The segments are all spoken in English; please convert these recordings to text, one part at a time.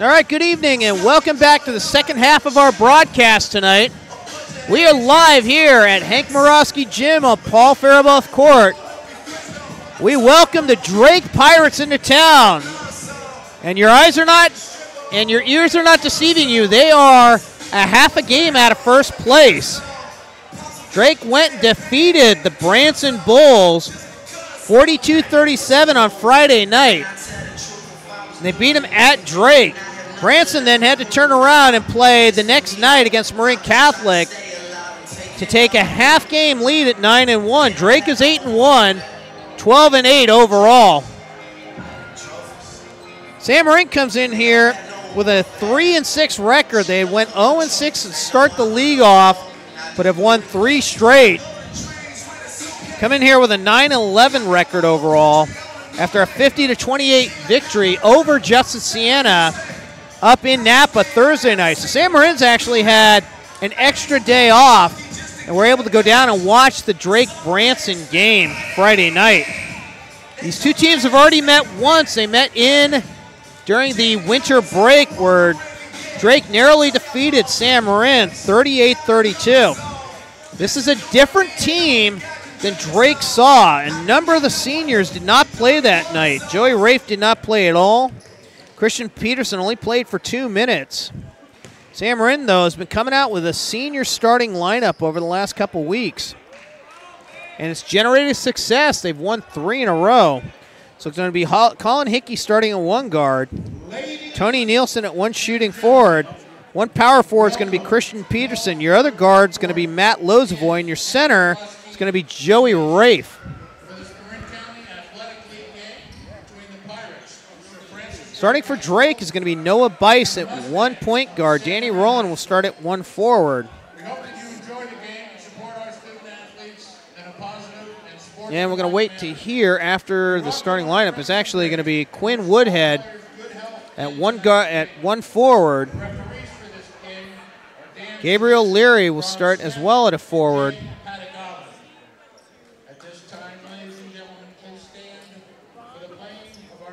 All right, good evening and welcome back to the second half of our broadcast tonight. We are live here at Hank Morosky Gym on Paul Faribault Court. We welcome the Drake Pirates into town. And your eyes are not, and your ears are not deceiving you. They are a half a game out of first place. Drake went and defeated the Branson Bulls 42-37 on Friday night. And they beat them at Drake. Branson then had to turn around and play the next night against Marin Catholic to take a half-game lead at 9-1. Drake is 8-1, 12-8 overall. Sam Marin comes in here with a 3-6 record. They went 0-6 to start the league off, but have won 3 straight. Come in here with a 9-11 record overall after a 50-28 victory over Justice Siena up in Napa Thursday night. So Sam Marin's actually had an extra day off, and we're able to go down and watch the Drake-Branson game Friday night. These two teams have already met once. They met during the winter break where Drake narrowly defeated Sam Marin 38-32. This is a different team than Drake saw. A number of the seniors did not play that night. Joey Rafe did not play at all. Christian Peterson only played for 2 minutes. Sam Marin, though, has been coming out with a senior starting lineup over the last couple weeks. And it's generated success. They've won 3 in a row. So it's going to be Colin Hickey starting at 1 guard. Tony Nielsen at 1 shooting forward. 1 power forward is going to be Christian Peterson. Your other guard is going to be Matt Lozovoy. And your center is going to be Joey Rafe. Starting for Drake is going to be Noah Bice at 1 point guard. Danny Rowland will start at 1 forward. We hope that you enjoy the game and support our student athletes in a positive and supportive. And we're going to wait to hear after the starting lineup is actually going to be Quinn Woodhead at 1 forward. Gabriel Leary will start as well at a forward.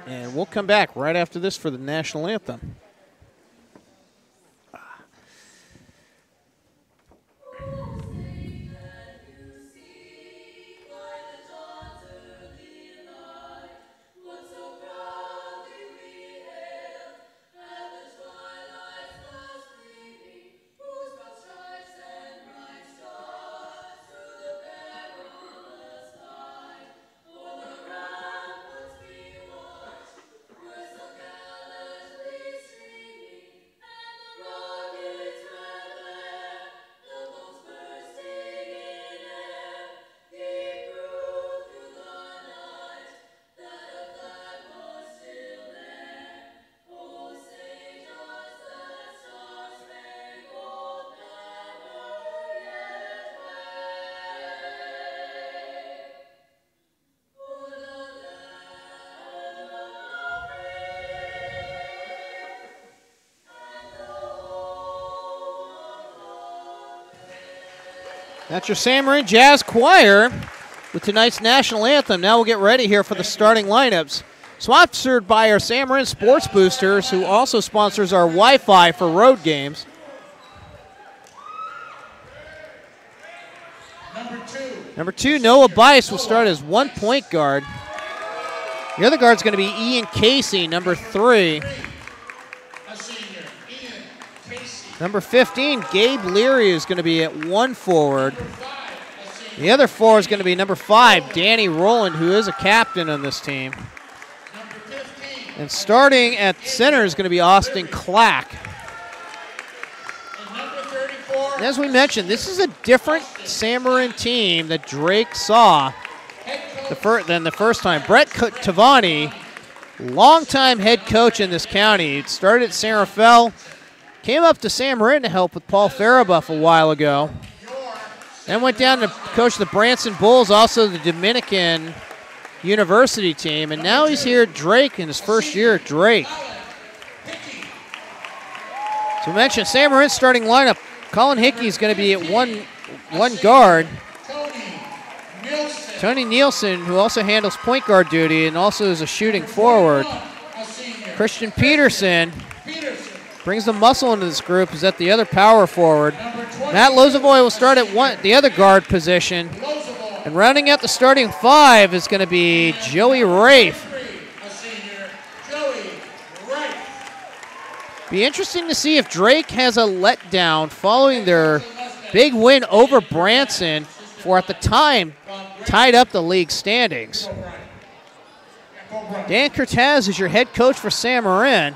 And we'll come back right after this for the national anthem. That's your Sam Marin Jazz Choir with tonight's national anthem. Now we'll get ready here for the starting lineups. Sponsored by our Sam Marin Sports Boosters, who also sponsors our Wi-Fi for road games. Number two, Noah Bice will start as 1 point guard. The other guard's going to be Ian Casey, number 3. Number 15, Gabe Leary is going to be at 1 forward. The other 4 is going to be number 5, Danny Rowland, who is a captain on this team. And starting at center is going to be Austin Clack. And as we mentioned, this is a different Sam Marin team that Drake saw than the first time. Brett Tavani, longtime head coach in this county. He started at San Rafael. Came up to Sam Marin to help with Paul Faribault a while ago. Then went down to coach the Branson Bulls, also the Dominican University team. And now he's here at Drake in his first year at Drake. So we mentioned Sam Marin's starting lineup. Colin Hickey is going to be at one guard. Tony Nielsen, who also handles point guard duty and also is a shooting forward. Christian Peterson brings the muscle into this group is at the other power forward. Matt Lozovoy will start at the other guard position. And rounding out the starting 5 is going to be Joey Rafe. Be interesting to see if Drake has a letdown following their big win over Branson, for at the time tied up the league standings. Dan Cortez is your head coach for San Marin.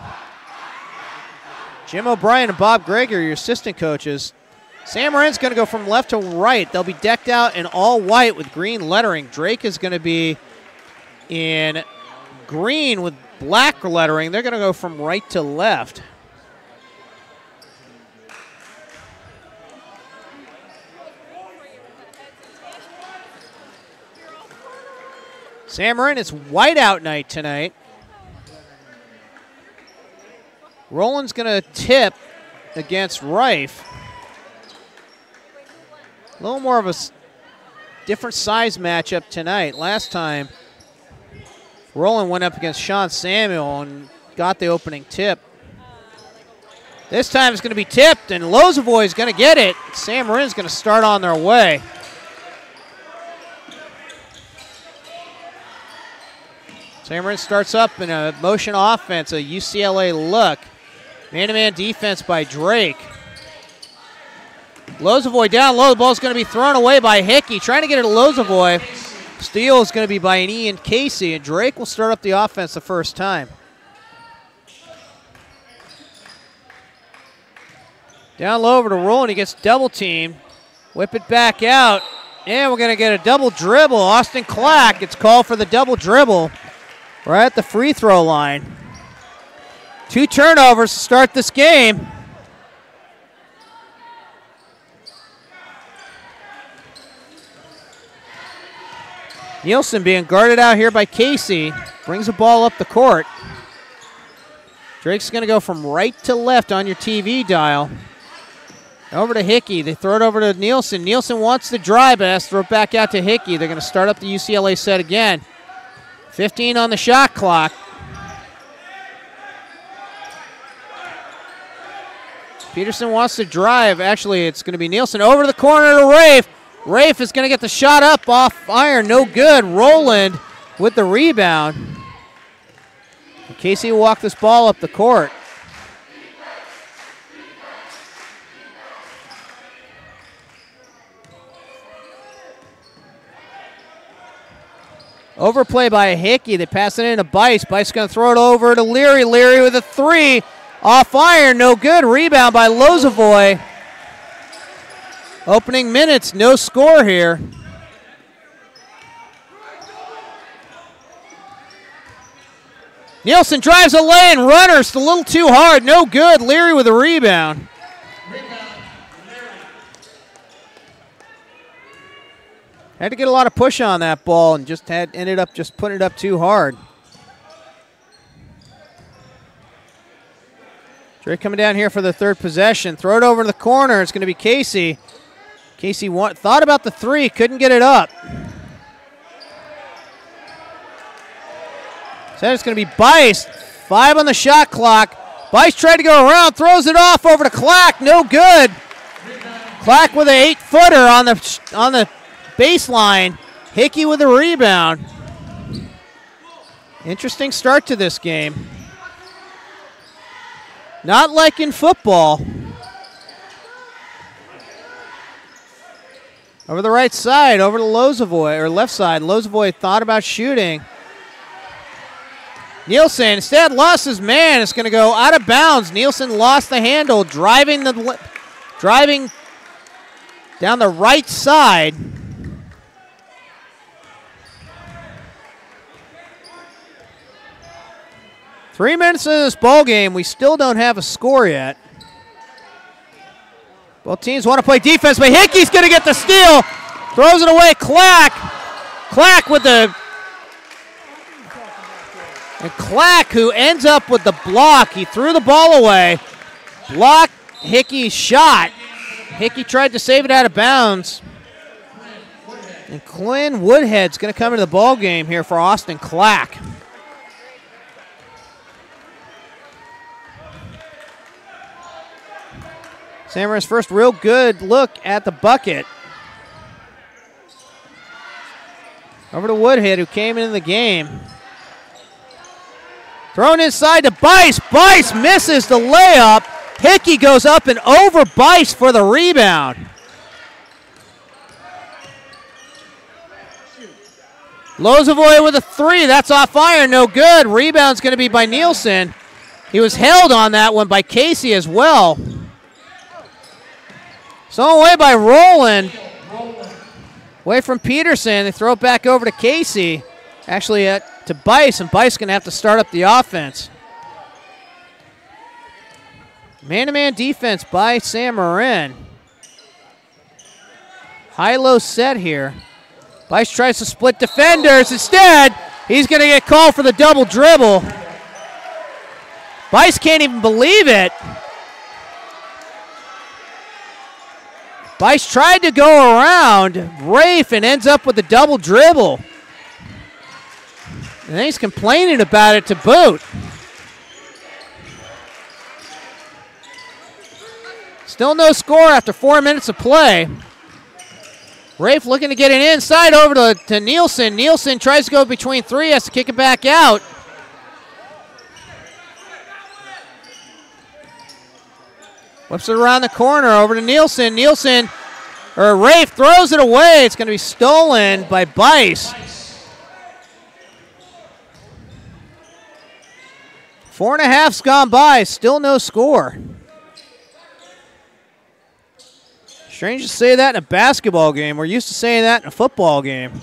Jim O'Brien and Bob Gregg are your assistant coaches. San Marin's going to go from left to right. They'll be decked out in all white with green lettering. Drake is going to be in green with black lettering. They're going to go from right to left. San Marin, it's whiteout night tonight. Roland's going to tip against Rife. A little more of a different size matchup tonight. Last time, Roland went up against Sean Samuel and got the opening tip. This time it's going to be tipped, and Lozovoy is going to get it. San Marin's going to start on their way. San Marin starts up in a motion offense, a UCLA look. Man-to-man defense by Drake. Lozovoy down low. The ball's going to be thrown away by Hickey. Trying to get it to Lozovoy. Steal is going to be by an Ian Casey, and Drake will start up the offense the first time. Down low over to Roland. He gets double teamed. Whip it back out. And we're going to get a double dribble. Austin Clack gets called for the double dribble right at the free throw line. 2 turnovers to start this game. Nielsen being guarded out here by Casey. Brings the ball up the court. Drake's going to go from right to left on your TV dial. Over to Hickey. They throw it over to Nielsen. Nielsen wants to drive, but has to throw it back out to Hickey. They're going to start up the UCLA set again. 15 on the shot clock. Peterson wants to drive. Actually, it's going to be Nielsen over to the corner to Rafe. Rafe is going to get the shot up off iron. No good. Roland with the rebound. And Casey will walk this ball up the court. Overplay by Hickey. They pass it in to Bice. Bice going to throw it over to Leary. Leary with a 3. Off iron, no good. Rebound by Lozovoy. Opening minutes, no score here. Nielsen drives a lane. Runners a little too hard. No good. Leary with a rebound. Had to get a lot of push on that ball and just ended up just putting it up too hard. Drake coming down here for the third possession. Throw it over to the corner. It's going to be Casey. Casey thought about the 3, couldn't get it up. Said it's going to be Bice. 5 on the shot clock. Bice tried to go around, throws it off over to Clack. No good. Clack with an 8-footer on the baseline. Hickey with a rebound. Interesting start to this game. Not like in football. Over the right side, over to Lozovoy, or left side. Lozovoy thought about shooting. Nielsen instead lost his man. It's going to go out of bounds. Nielsen lost the handle, driving down the right side. Three minutes into this ball game, we still don't have a score yet. Both teams want to play defense, but Hickey's going to get the steal. Throws it away. Clack with the... And Clack, who ends up with the block. He threw the ball away. Blocked Hickey's shot. Hickey tried to save it out of bounds. And Quinn Woodhead's going to come into the ball game here for Austin Clack. San Marin's first real good look at the bucket. Over to Woodhead, who came into the game. Thrown inside to Bice. Bice misses the layup. Hickey goes up and over Bice for the rebound. Lozovoy with a three. That's off iron. No good. Rebound's going to be by Nielsen. He was held on that one by Casey as well. Stolen away by Rowland. Away from Peterson. They throw it back over to Casey. Actually, to Bice, and Bice going to have to start up the offense. Man-to-man defense by San Marin. High-low set here. Bice tries to split defenders. Instead, he's going to get called for the double dribble. Bice can't even believe it. Bice tried to go around Rafe and ends up with a double dribble. And then he's complaining about it to boot. Still no score after 4 minutes of play. Rafe looking to get it inside over to Nielsen. Nielsen tries to go between three, has to kick it back out. Whips it around the corner over to Nielsen. Rafe throws it away. It's going to be stolen by Bice. 4.5's gone by, still no score. Strange to say that in a basketball game. We're used to saying that in a football game.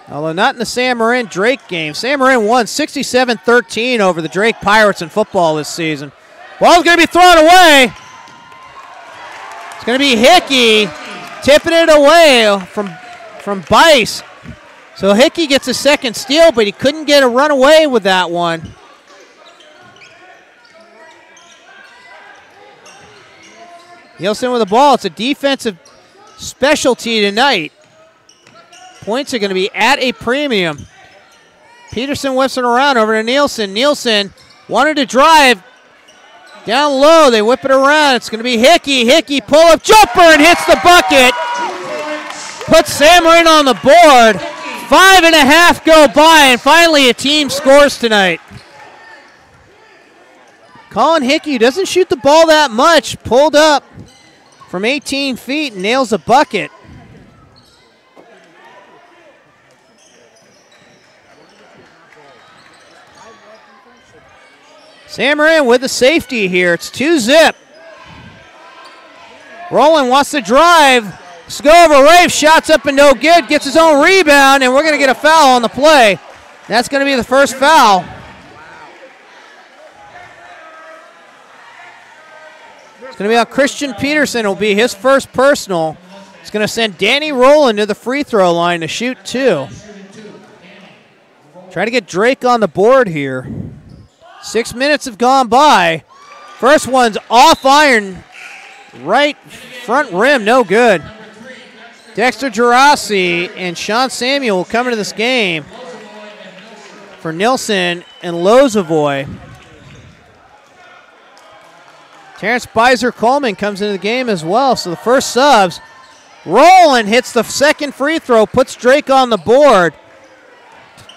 Although not in the San Marin-Drake game. San Marin won 67-13 over the Drake Pirates in football this season. Ball's going to be thrown away. It's going to be Hickey tipping it away from Bice. So Hickey gets a second steal, but he couldn't get a run away with that one. Nielsen with the ball. It's a defensive specialty tonight. Points are going to be at a premium. Peterson whips it around over to Nielsen. Nielsen wanted to drive down low. They whip it around. It's going to be Hickey. Hickey pull-up jumper and hits the bucket. Puts San Marin on the board. 5.5 go by, and finally a team scores tonight. Colin Hickey doesn't shoot the ball that much. Pulled up from 18 feet and nails a bucket. San Marin with the safety here. It's 2-zip. Rowland wants to drive. Let's go over Rafe. Shots up and no good. Gets his own rebound, and we're going to get a foul on the play. That's going to be the first foul. It's going to be on Christian Peterson. It'll be his first personal. It's going to send Danny Rowland to the free throw line to shoot two. Try to get Drake on the board here. 6 minutes have gone by. First one's off iron. Right front rim, no good. Dexter Gerasi and Sean Samuel will come into this game for Nielsen and Lozovoy. Terrence Beiser-Coleman comes into the game as well. So the first subs. Rowland hits the second free throw, puts Drake on the board.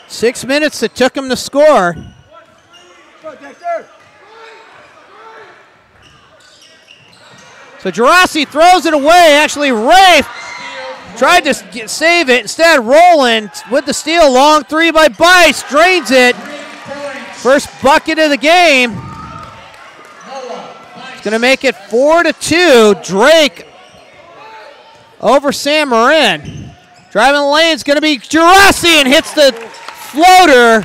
6 minutes it took him to score. So Gerasi throws it away. Actually, Rafe tried to save it. Instead, Rowland with the steal. Long three by Bice. Drains it. First bucket of the game. It's going to make it 4-2. Drake over San Marin. Driving the lane is going to be Gerasi and hits the floater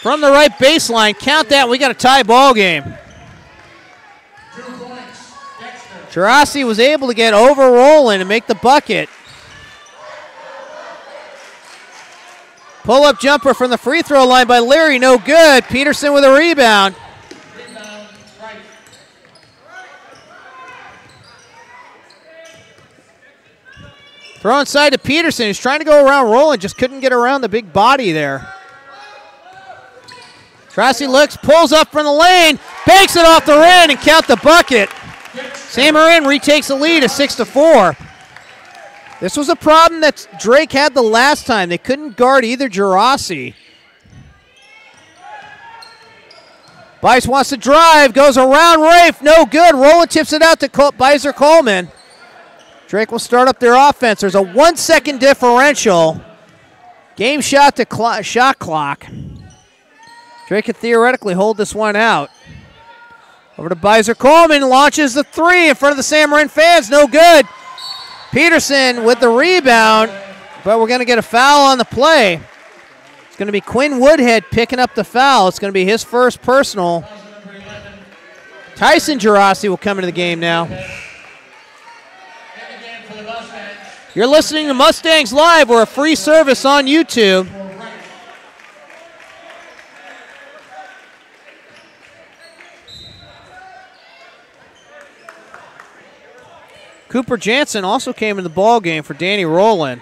from the right baseline. Count that. We got a tie ball game. Gerasi was able to get over Rowland and make the bucket. Pull-up jumper from the free throw line by Leary, no good. Peterson with a rebound. Throw inside to Peterson, who's trying to go around Rowland, just couldn't get around the big body there. Gerasi looks, pulls up from the lane, Banks it off the rim and count the bucket. San Marin retakes the lead at 6-4. This was a problem that Drake had the last time. They couldn't guard either Gerasi. Bice wants to drive, goes around Rafe, no good. Rowland tips it out to Beiser Coleman. Drake will start up their offense. There's a 1 second differential. Game shot to shot clock. Drake could theoretically hold this one out. Over to Beiser Coleman, launches the three in front of the San Marin fans, no good. Peterson with the rebound, but we're going to get a foul on the play. It's going to be Quinn Woodhead picking up the foul. It's going to be his first personal. Tyson Gerasi will come into the game now. You're listening to Mustangs Live. We're a free service on YouTube. Cooper Jansen also came in the ball game for Danny Rowland.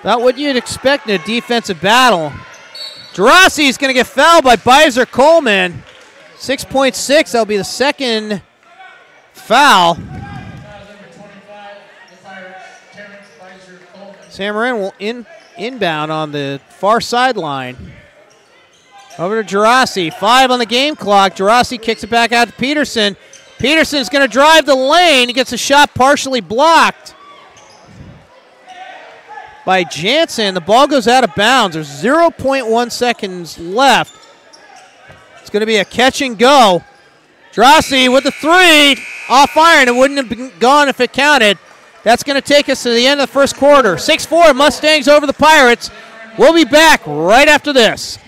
About what you'd expect in a defensive battle. Gerasi is going to get fouled by Beiser Coleman. 6.6, that'll be the second foul. San Marin will inbound on the far sideline. Over to Gerasi, 5 on the game clock. Gerasi kicks it back out to Peterson. Peterson's going to drive the lane. He gets a shot partially blocked by Jansen. The ball goes out of bounds. There's 0.1 seconds left. It's going to be a catch and go. Gerasi with the three, off iron. It wouldn't have been gone if it counted. That's going to take us to the end of the first quarter. 6-4 Mustangs over the Pirates. We'll be back right after this.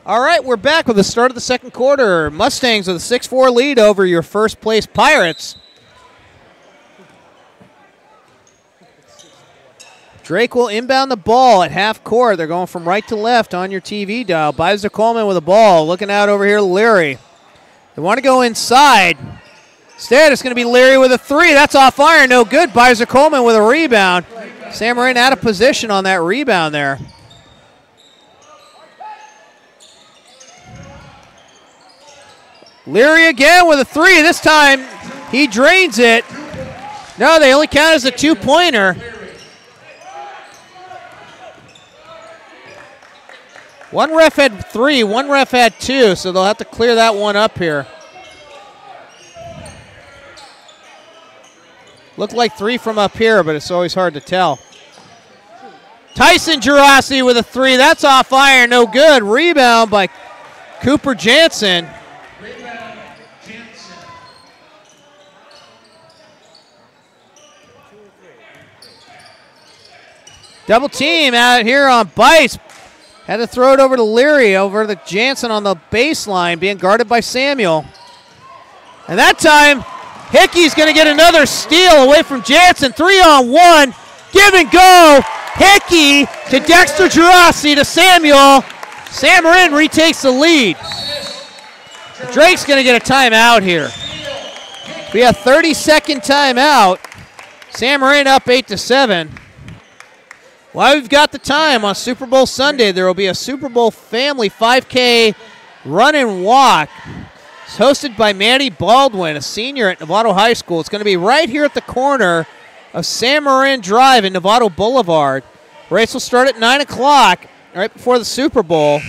All right, we're back with the start of the second quarter. Mustangs with a 6-4 lead over your first place Pirates. Drake will inbound the ball at half court. They're going from right to left on your TV dial. Beiser Coleman with the ball. Looking out over here, Leary. They want to go inside. Instead, it's going to be Leary with a three. That's off iron. No good. Beiser Coleman with a rebound. San Marin out of position on that rebound there. Leary again with a three. This time he drains it. No, they only count as a two-pointer. One ref had three, one ref had two, so they'll have to clear that one up here. Looked like three from up here, but it's always hard to tell. Tyson Gerasi with a three. That's off iron, no good. Rebound by Cooper Jansen. Double team out here on Bice. Had to throw it over to Leary, over to Jansen on the baseline, being guarded by Samuel. And that time, Hickey's going to get another steal away from Jansen. 3-on-1, give and go. Hickey to Dexter Gerasi to Samuel. San Marin retakes the lead. Drake's going to get a timeout here. We have 30-second timeout. San Marin up 8-7. While we've got the time on Super Bowl Sunday, there will be a Super Bowl family 5K run and walk. It's hosted by Manny Baldwin, a senior at Novato High School. It's going to be right here at the corner of San Marin Drive and Novato Boulevard. Race will start at 9 o'clock, right before the Super Bowl.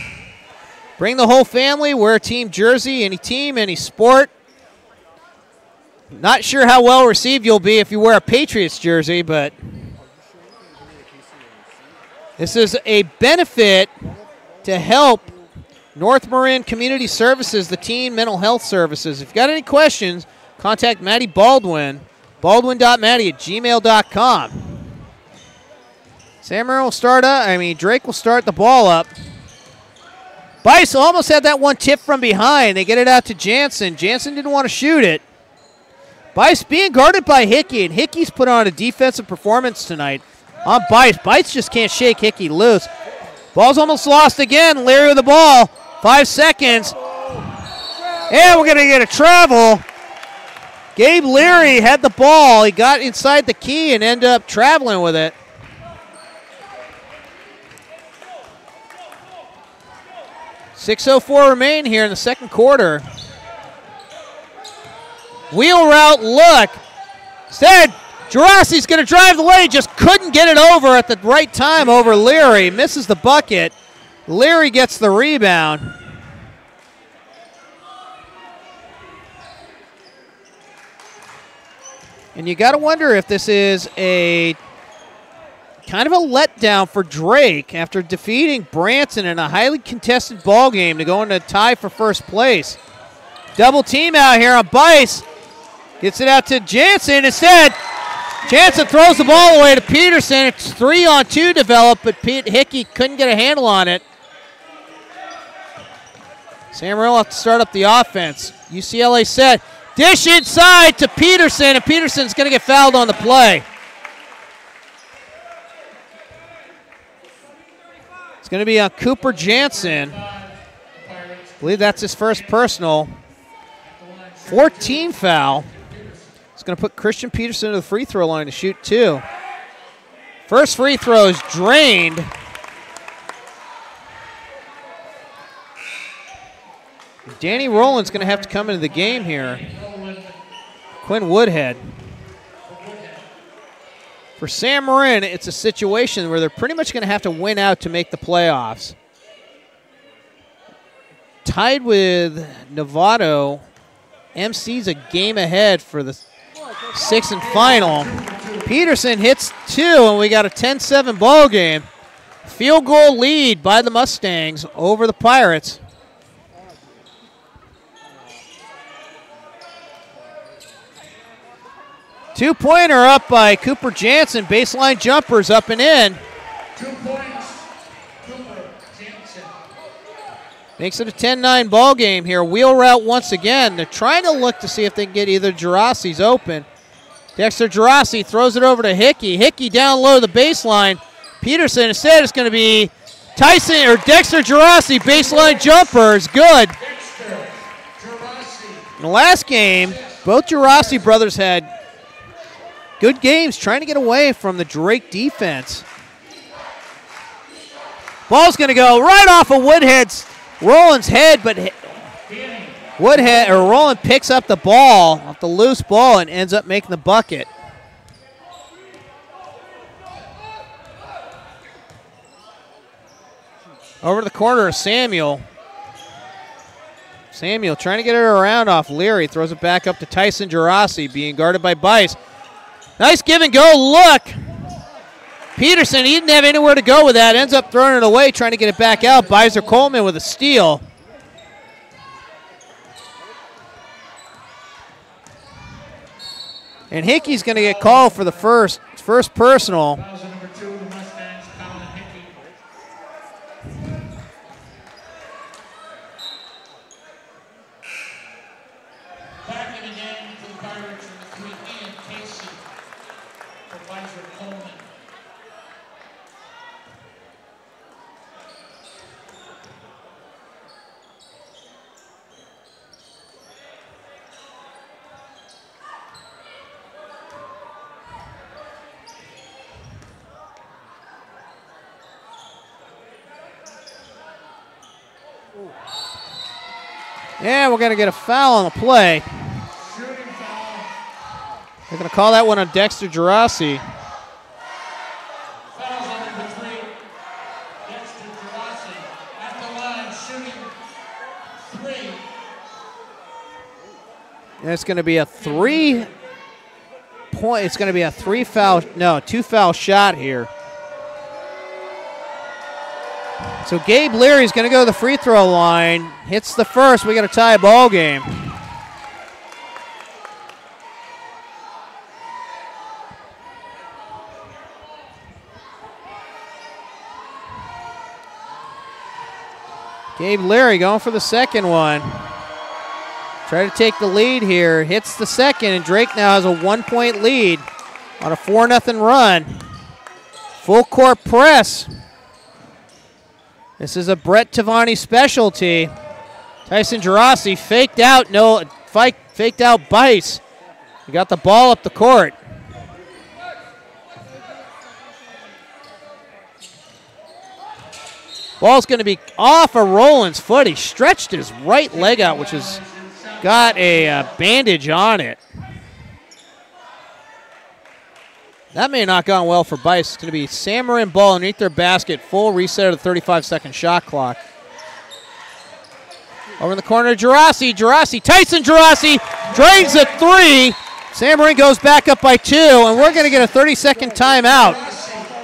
Bring the whole family, wear a team jersey, any team, any sport. Not sure how well received you'll be if you wear a Patriots jersey, but this is a benefit to help North Marin Community Services, the teen mental health services. If you've got any questions, contact Maddie Baldwin, baldwin.maddie@gmail.com. Marin will start up. Drake will start the ball up. Bice almost had that one tip from behind. They get it out to Jansen. Jansen didn't want to shoot it. Bice being guarded by Hickey, and Hickey's put on a defensive performance tonight on Bice. Bice just can't shake Hickey loose. Ball's almost lost again. Leary with the ball. 5 seconds. And we're going to get a travel. Gabe Leary had the ball. He got inside the key and ended up traveling with it. .604 remain here in the second quarter. Wheel route look. Instead, Gerassi's going to drive the lane. Just couldn't get it over at the right time over Leary. Misses the bucket. Leary gets the rebound. And you got to wonder if this is a kind of a letdown for Drake after defeating Branson in a highly contested ball game to go into a tie for first place. Double team out here on Bice. Gets it out to Jansen. Instead, Jansen throws the ball away to Peterson. It's 3-on-2 developed, but Hickey couldn't get a handle on it. Amarillo have to start up the offense. UCLA set. Dish inside to Peterson, and Peterson's going to get fouled on the play. It's going to be on Cooper Jansen. I believe that's his first personal. 14 foul. It's going to put Christian Peterson to the free throw line to shoot 2. First free throw is drained. Danny Rowland's going to have to come into the game here. Quinn Woodhead. For Sam Marin, it's a situation where they're pretty much going to have to win out to make the playoffs. Tied with Novato, MC's a game ahead for the sixth and final. Peterson hits 2, and we got a 10-7 ball game. Field goal lead by the Mustangs over the Pirates. Two-pointer up by Cooper Jansen. Baseline jumpers up and in. 2 points, Cooper Jansen. Makes it a 10-9 ball game here. Wheel route once again. They're trying to look to see if they can get either Gerassi's open. Dexter Gerassi throws it over to Hickey. Hickey down low the baseline. Peterson instead is going to be Tyson or Dexter Gerassi. Baseline jumper is good. Dexter Gerassi. In the last game, both Gerassi brothers had good games trying to get away from the Drake defense. Ball's going to go right off of Rowland's head, but Rowland picks up the ball off the loose ball and ends up making the bucket. Over to the corner of Samuel. Samuel trying to get it around off Leary. Throws it back up to Tyson Gerassi, being guarded by Bice. Nice give and go look. Peterson, he didn't have anywhere to go with that. Ends up throwing it away, trying to get it back out. Bizer Coleman with a steal. And Hickey's going to get called for the first personal. Fouls number 2, the Mustangs, Colin Hickey. Back in the game for the Pirates in between Ian Casey for Vicer Coleman. Yeah, we're going to get a foul on the play. Shooting foul. They're going to call that one on Dexter Gerassi. Fouls on number 3. Dexter Gerassi at the line, shooting 3. And it's going to be a 3 point. It's going to be a 2 foul shot here. So Gabe Leary's going to go to the free throw line. Hits the first. We got a tie ball game. Gabe Leary going for the second one. Try to take the lead here. Hits the second, and Drake now has a 1-point lead on a 4-0 run. Full court press. This is a Brett Tavani specialty. Tyson Gerasi faked out, faked out Bice. He got the ball up the court. Ball's going to be off of Roland's foot. He stretched his right leg out, which has got a bandage on it. That may not have gone well for Bice. It's going to be Sam Marin ball underneath their basket. Full reset of the 35-second shot clock. Over in the corner, Gerasi. Tyson Gerasi drains a 3. Sam Marin goes back up by 2, and we're going to get a 30-second timeout.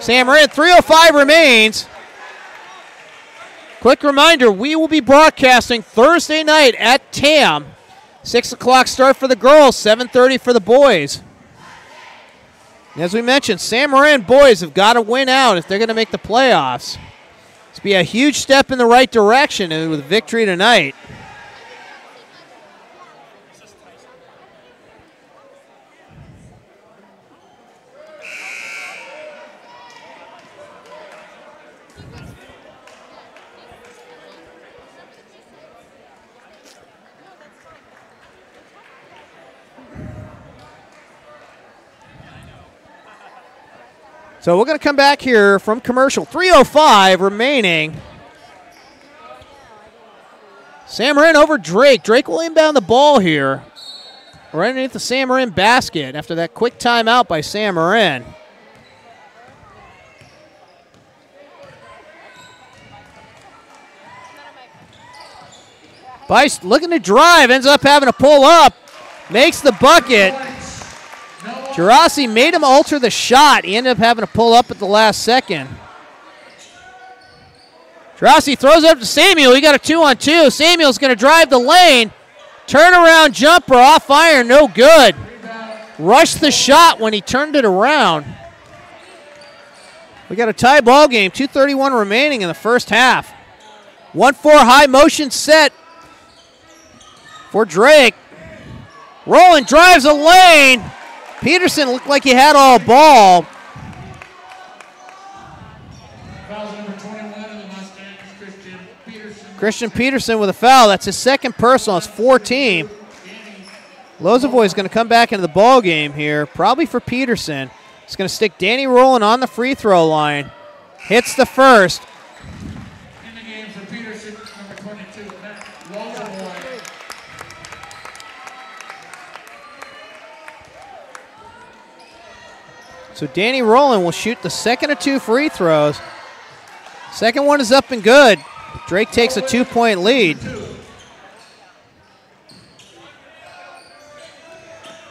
Sam Marin, 3:05 remains. Quick reminder, we will be broadcasting Thursday night at TAM. 6 o'clock start for the girls, 7:30 for the boys. As we mentioned, Sam Marin boys have got to win out if they're going to make the playoffs. This will be a huge step in the right direction with victory tonight. So we're going to come back here from commercial. 3:05 remaining. Sam Marin over Drake. Drake will inbound the ball here. Right underneath the Sam Marin basket after that quick timeout by Sam Marin. Bice looking to drive. Ends up having to pull up. Makes the bucket. Gerasi made him alter the shot. He ended up having to pull up at the last second. Gerasi throws it up to Samuel. He got a 2-on-2. Samuel's going to drive the lane. Turnaround jumper off iron, no good. Rushed the shot when he turned it around. We got a tie ball game. 2:31 remaining in the first half. 1-4 high motion set for Drake. Roland drives a lane. Peterson looked like he had all ball. Christian Peterson with a foul. That's his second personal. It's 4-team. Lozovoy is going to come back into the ball game here, probably for Peterson. He's going to stick Danny Rowland on the free throw line. Hits the first. In the game for Peterson, number 22, Lozovoy. So Danny Rowland will shoot the second of 2 free throws. Second one is up and good. Drake takes a 2-point lead.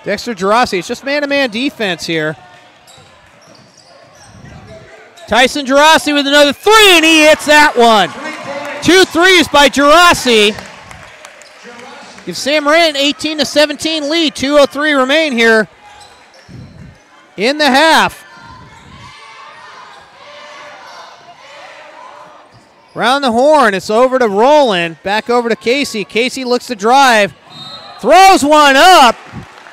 Dexter Gerasi, it's just man-to-man defense here. Tyson Gerasi with another 3, and he hits that one. 2 threes by Gerasi. Gives Sam Marin 18-17 lead. 2:03 remain here in the half. Round the horn, it's over to Roland, back over to Casey. Casey looks to drive, throws one up,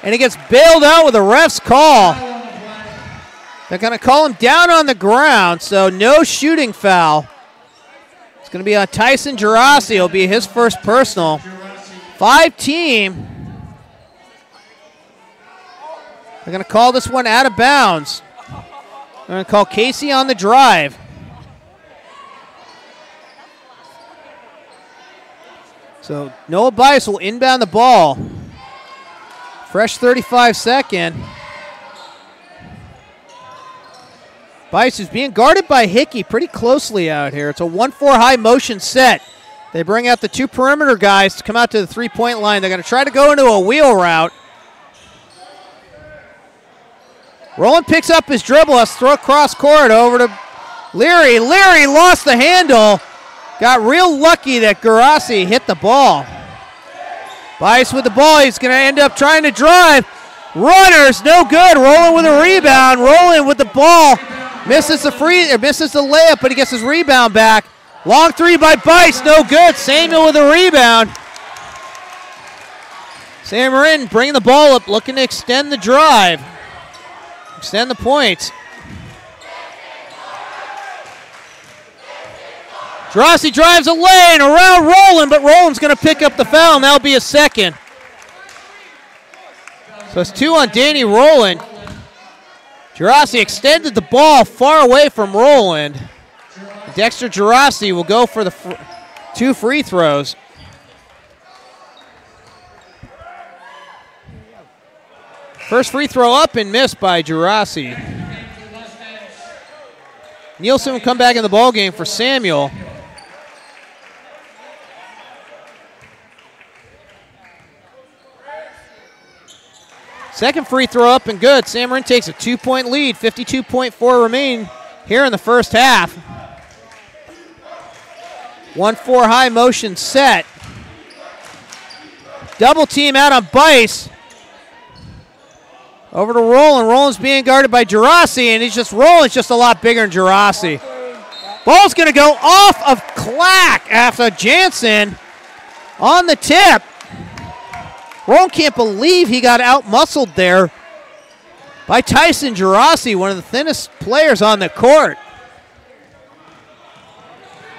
and he gets bailed out with a ref's call. They're going to call him down on the ground, so no shooting foul. It's going to be on Tyson Gerasi. It'll be his first personal. 5-team. They're going to call this one out of bounds. They're going to call Casey on the drive. So Noah Bice will inbound the ball. Fresh 35-second. Bice is being guarded by Hickey pretty closely out here. It's a 1-4 high motion set. They bring out the two perimeter guys to come out to the three-point line. They're going to try to go into a wheel route. Rowland picks up his dribble. Let's throw cross court over to Leary. Leary lost the handle. Got real lucky that Garassi hit the ball. Bice with the ball. He's going to end up trying to drive. Runners, no good. Rowland with a rebound. Rowland with the ball. Misses the layup, but he gets his rebound back. Long three by Bice, no good. Samuel with a rebound. Sam Marin bringing the ball up, looking to extend the drive. Extend the points. Drossi drives a lane around Rowland, but Rowland's going to pick up the foul, and that'll be a second. So it's 2 on Danny Rowland. Gerasi extended the ball far away from Rowland. Dexter Gerasi will go for the 2 free throws. First free throw up and missed by Gerasi. Nielsen will come back in the ball game for Samuel. Second free throw up and good. Sam Marin takes a 2-point lead, 52.4 remain here in the first half. 1-4 high motion set. Double team out on Bice. Over to Rowland. Rowland's being guarded by Gerasi, and Rowland's just a lot bigger than Gerasi. Ball's going to go off of Clack after Jansen on the tip. Rowland can't believe he got out-muscled there by Tyson Gerasi, one of the thinnest players on the court.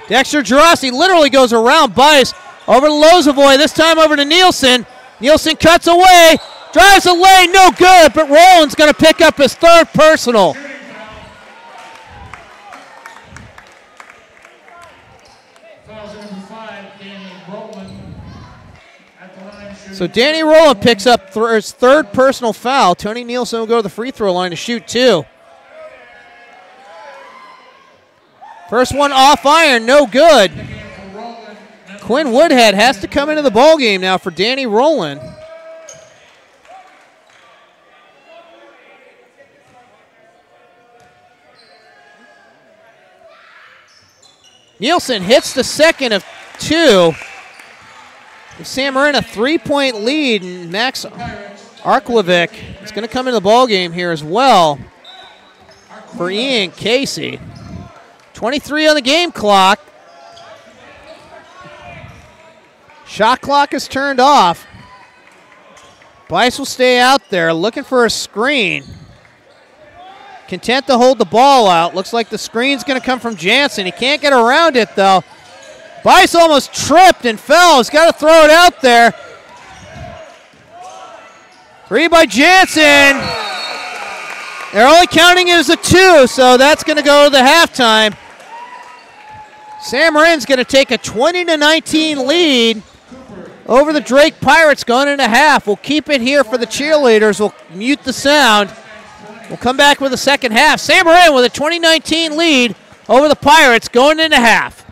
Dexter Gerasi literally goes around Bice, over to Lozovoy, this time over to Nielsen. Nielsen cuts away, drives a lane, no good, but Rowland's going to pick up his 3rd personal. So Danny Rowland picks up his 3rd personal foul. Tony Nielsen will go to the free throw line to shoot 2. First one off iron, no good. Quinn Woodhead has to come into the ball game now for Danny Rowland. Nielsen hits the second of 2. Sam Marin a 3-point lead, and Max Arklevic is going to come into the ball game here as well for Ian Casey. 23 on the game clock. Shot clock is turned off. Bice will stay out there looking for a screen. Content to hold the ball out. Looks like the screen's going to come from Jansen. He can't get around it, though. Bice almost tripped and fell. He's got to throw it out there. 3 by Jansen. They're only counting it as a 2, so that's going to go to the halftime. Sam Marin's going to take a 20-19 lead over the Drake Pirates going into half. We'll keep it here for the cheerleaders. We'll mute the sound. We'll come back with the second half. Sam Marin with a 20-19 lead over the Pirates going into half.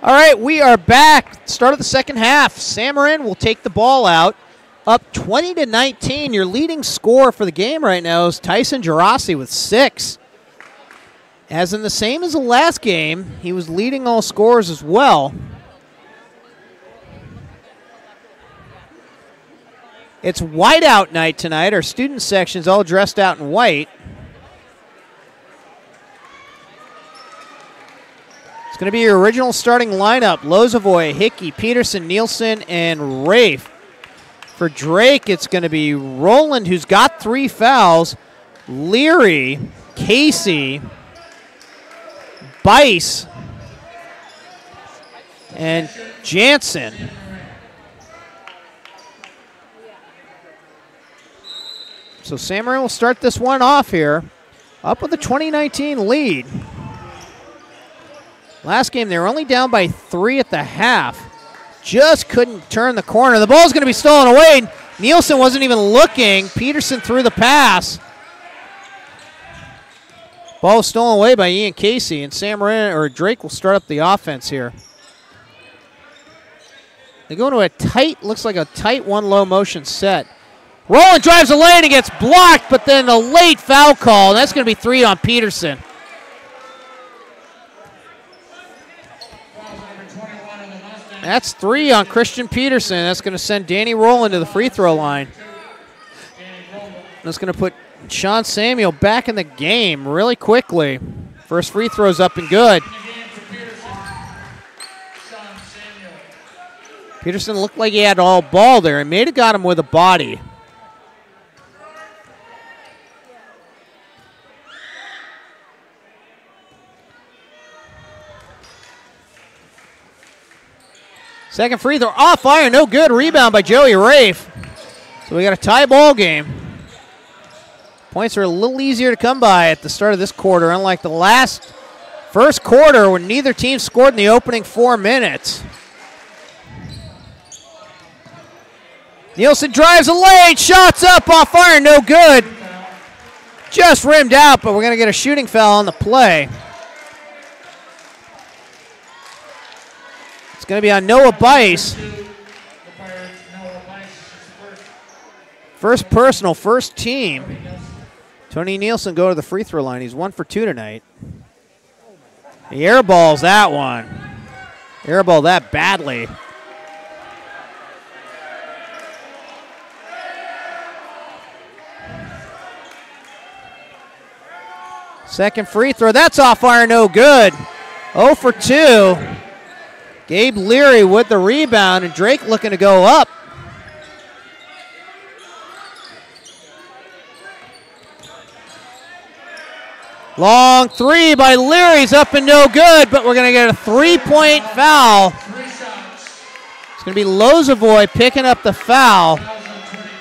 All right, we are back. Start of the second half. Marin will take the ball out. Up 20-19. Your leading scorer for the game right now is Tyson Gerasi with 6. As in the same as the last game, he was leading all scorers as well. It's whiteout night tonight. Our student section's all dressed out in white. It's going to be your original starting lineup. Lozovoy, Hickey, Peterson, Nielsen, and Rafe. For Drake, it's going to be Roland, who's got 3 fouls, Leary, Casey, Bice, and Jansen. So Marin will start this one off here, up with a 2019 lead. Last game, they were only down by 3 at the half. Just couldn't turn the corner. The ball's going to be stolen away. Nielsen wasn't even looking. Peterson threw the pass. Ball was stolen away by Ian Casey, and Marin or Drake will start up the offense here. They go into a tight, looks like a tight one-low motion set. Roland drives the lane and gets blocked, but then the late foul call. That's going to be 3 on Peterson. That's 3 on Christian Peterson. That's going to send Danny Roland to the free throw line. That's going to put Sean Samuel back in the game really quickly. First free throw's up and good. Peterson looked like he had all ball there. He may have got him with a body. Second free throw off iron, no good. Rebound by Joey Rafe. So we got a tie ball game. Points are a little easier to come by at the start of this quarter, unlike the first quarter when neither team scored in the opening 4 minutes. Nielsen drives the lane, shots up off iron, no good. Just rimmed out, but we're going to get a shooting foul on the play. Going to be on Noah Bice. First personal, first team. Tony Nielsen go to the free throw line. He's 1 for 2 tonight. He airballs that one. Airball that badly. Second free throw. That's off iron, no good. 0 for 2. Gabe Leary with the rebound, and Drake looking to go up. Long 3 by Leary's up and no good, but we're going to get a 3-point foul. It's going to be Lozovoy picking up the foul.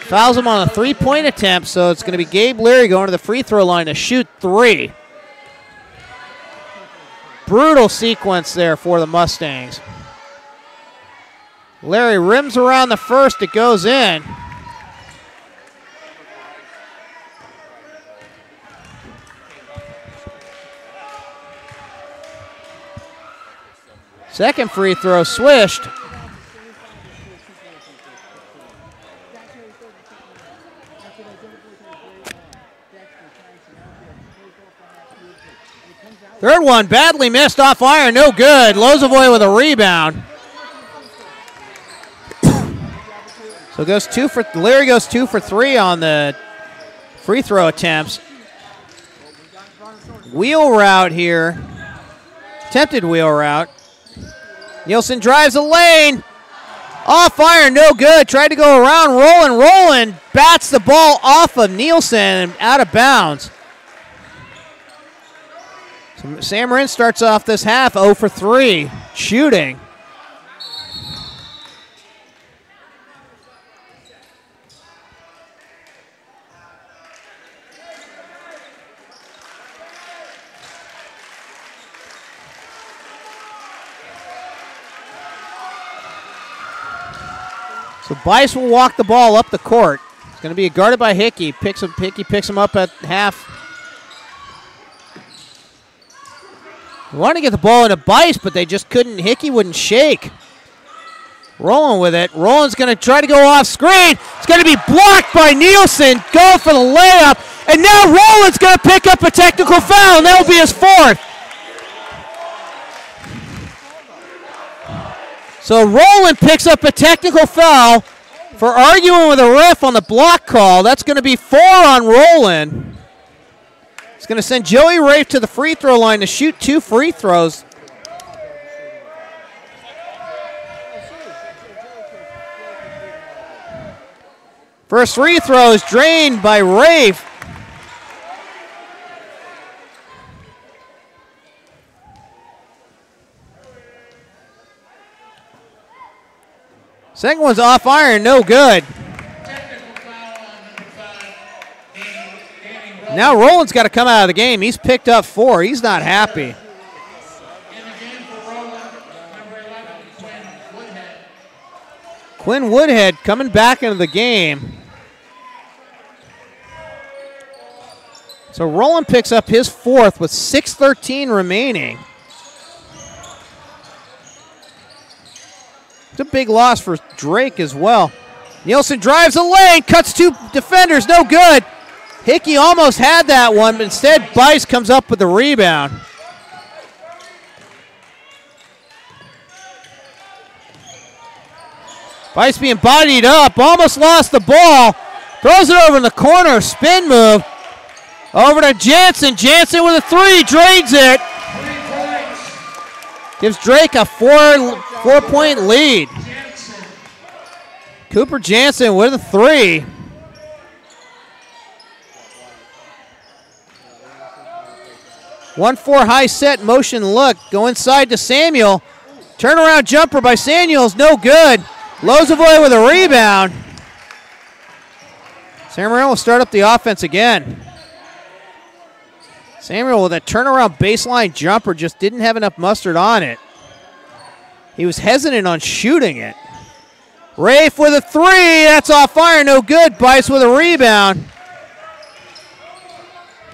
Fouls him on a 3-point attempt, so it's going to be Gabe Leary going to the free throw line to shoot 3. Brutal sequence there for the Mustangs. Larry rims around the first, it goes in. Second free throw swished. Third one badly missed off iron, no good. Lozovoy with a rebound. So Leary goes 2 for 3 on the free throw attempts. Wheel route here. Attempted wheel route. Nielsen drives the lane. Off iron, no good. Tried to go around. Roland bats the ball off of Nielsen and out of bounds. So Marin starts off this half 0 for 3 shooting. So Bice will walk the ball up the court. It's going to be guarded by Hickey. Hickey picks him up at half. Want to get the ball into Bice, but they just couldn't. Hickey wouldn't shake. Rolling with it. Roland's going to try to go off screen. It's going to be blocked by Nielsen. Go for the layup. And now Roland's going to pick up a technical foul, and that will be his fourth. So Roland picks up a technical foul for arguing with a ref on the block call. That's going to be 4 on Roland. It's going to send Joey Rafe to the free throw line to shoot 2 free throws. First free throw is drained by Rafe. Second one's off iron, no good. Now Roland's got to come out of the game. He's picked up 4. He's not happy. Quinn Woodhead coming back into the game. So Roland picks up his 4th with 6:13 remaining. It's a big loss for Drake as well. Nielsen drives the lane, cuts 2 defenders, no good. Hickey almost had that one, but instead Bice comes up with the rebound. Bice being bodied up, almost lost the ball. Throws it over in the corner, spin move. Over to Jansen. Jansen with a 3, drains it. Gives Drake a 4-point lead. Cooper Jansen with a 3. One 4 high set motion look. Go inside to Samuel. Turnaround jumper by Samuels, no good. Lozovoy with a rebound. San Marino will start up the offense again. Samuel with a turnaround baseline jumper, just didn't have enough mustard on it. He was hesitant on shooting it. Rafe with a 3, that's off fire, no good. Bice with a rebound.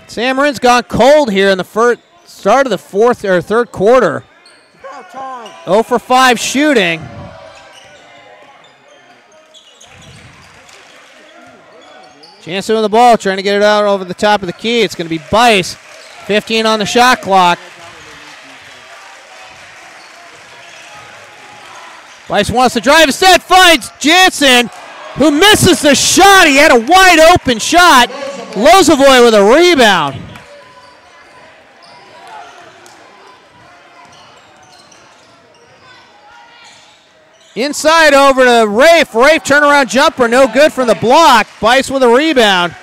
San Marin's gone cold here in the start of the third quarter. 0 for 5 shooting. Jansen with the ball, trying to get it out over the top of the key. It's going to be Bice. 15 on the shot clock. Bice wants to drive. Instead finds Jansen, who misses the shot. He had a wide open shot. Lozovoy with a rebound. Inside over to Rafe. Rafe turnaround jumper, no good from the block. Bice with a rebound.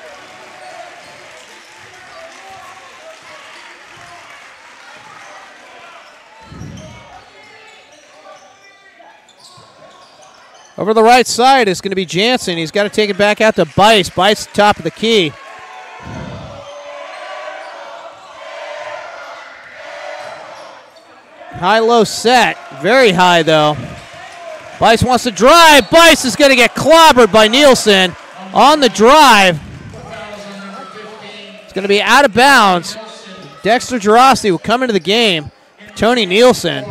Over the right side is going to be Jansen. He's got to take it back out to Bice. Bice top of the key. High-low set. Very high, though. Bice wants to drive. Bice is going to get clobbered by Nielsen on the drive. It's going to be out of bounds. Dexter Gerasi will come into the game. Tony Nielsen.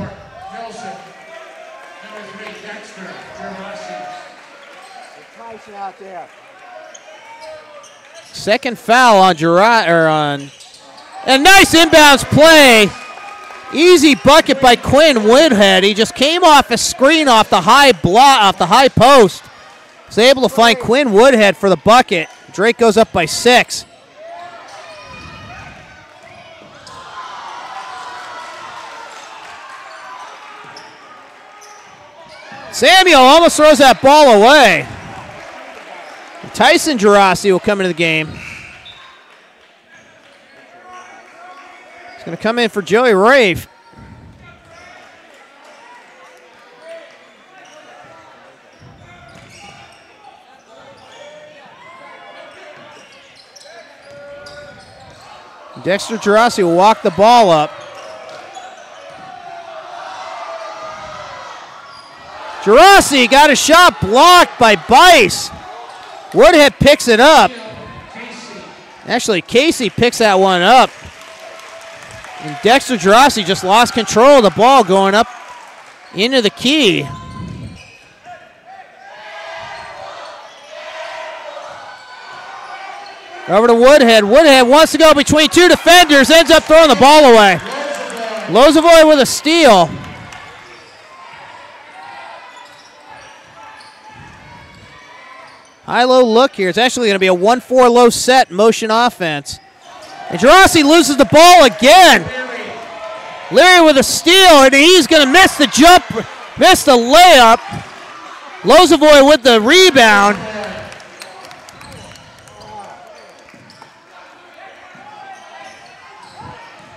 Second foul on a nice inbounds play. Easy bucket by Quinn Woodhead. He just came off a screen off the high post. Was able to find Quinn Woodhead for the bucket. Drake goes up by 6. Samuel almost throws that ball away. Tyson Gerasi will come into the game. He's going to come in for Joey Rafe. Dexter Gerasi will walk the ball up. Gerasi got a shot blocked by Bice. Woodhead picks it up. Actually, Casey picks that one up. And Dexter Gerasi just lost control of the ball going up into the key. Over to Woodhead. Woodhead wants to go between two defenders, ends up throwing the ball away. Lozovoy with a steal. High-low look here. It's actually going to be a 1-4 low set motion offense. And Gerasi loses the ball again. Leary with a steal, and he's going to miss the jump, miss the layup. Lozovoy with the rebound.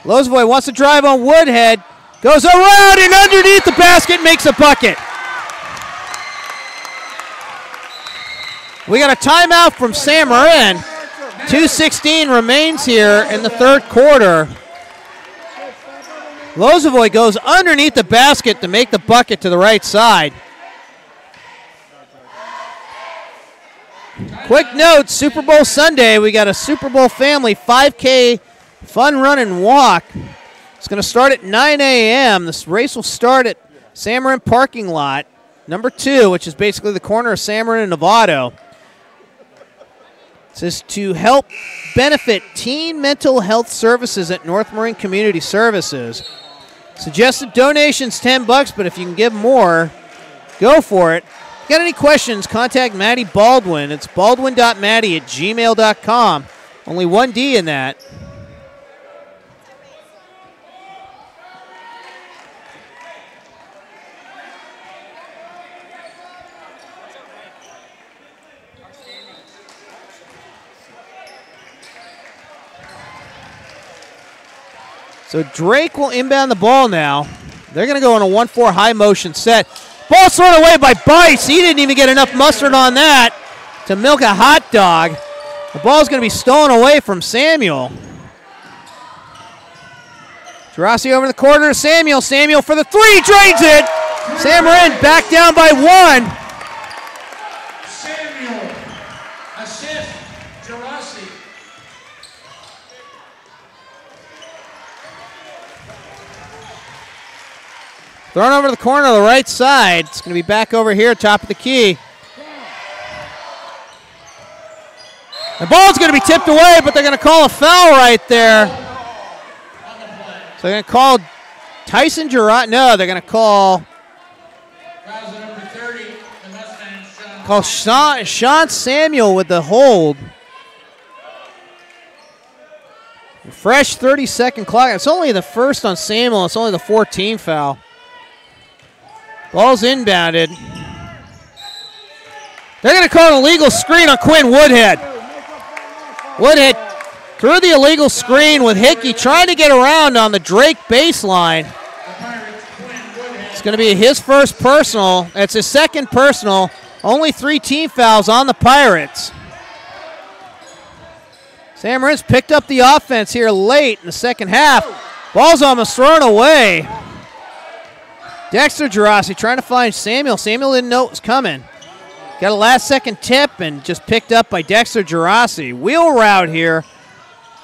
Lozovoy wants to drive on Woodhead. Goes around and underneath the basket, makes a bucket. We got a timeout from San Marin. 2:16 remains here in the third quarter. Lozovoy goes underneath the basket to make the bucket to the right side. Quick note, Super Bowl Sunday, we got a Super Bowl family 5K fun run and walk. It's going to start at 9 a.m. This race will start at San Marin parking lot, number 2, which is basically the corner of San Marin and Novato. This is to help benefit teen mental health services at North Marin Community Services. Suggested donations $10, but if you can give more, go for it. If you got any questions, contact Maddie Baldwin. It's baldwin.maddie@gmail.com. Only one D in that. So Drake will inbound the ball now. They're going to go on a 1-4 high motion set. Ball thrown away by Bice. He didn't even get enough mustard on that to milk a hot dog. The ball's going to be stolen away from Samuel. Gerasi over the corner to Samuel. Samuel for the three, drains it. San Marin back down by 1. Samuel, assist, Gerasi. Thrown over to the corner of the right side. It's going to be back over here, top of the key. The ball's going to be tipped away, but they're going to call a foul right there. So they're going to call Tyson Gerasi. No, they're going to call Sean Samuel with the hold. Fresh 30-second clock. It's only the first on Samuel. It's only the 14th foul. Ball's inbounded. They're going to call an illegal screen on Quinn Woodhead. Woodhead threw the illegal screen with Hickey trying to get around on the Drake baseline. It's going to be his first personal. It's his second personal. Only 3 team fouls on the Pirates. San Marin's picked up the offense here late in the second half. Ball's almost thrown away. Dexter Gerasi trying to find Samuel. Samuel didn't know it was coming. Got a last-second tip and just picked up by Dexter Gerasi. Wheel route here.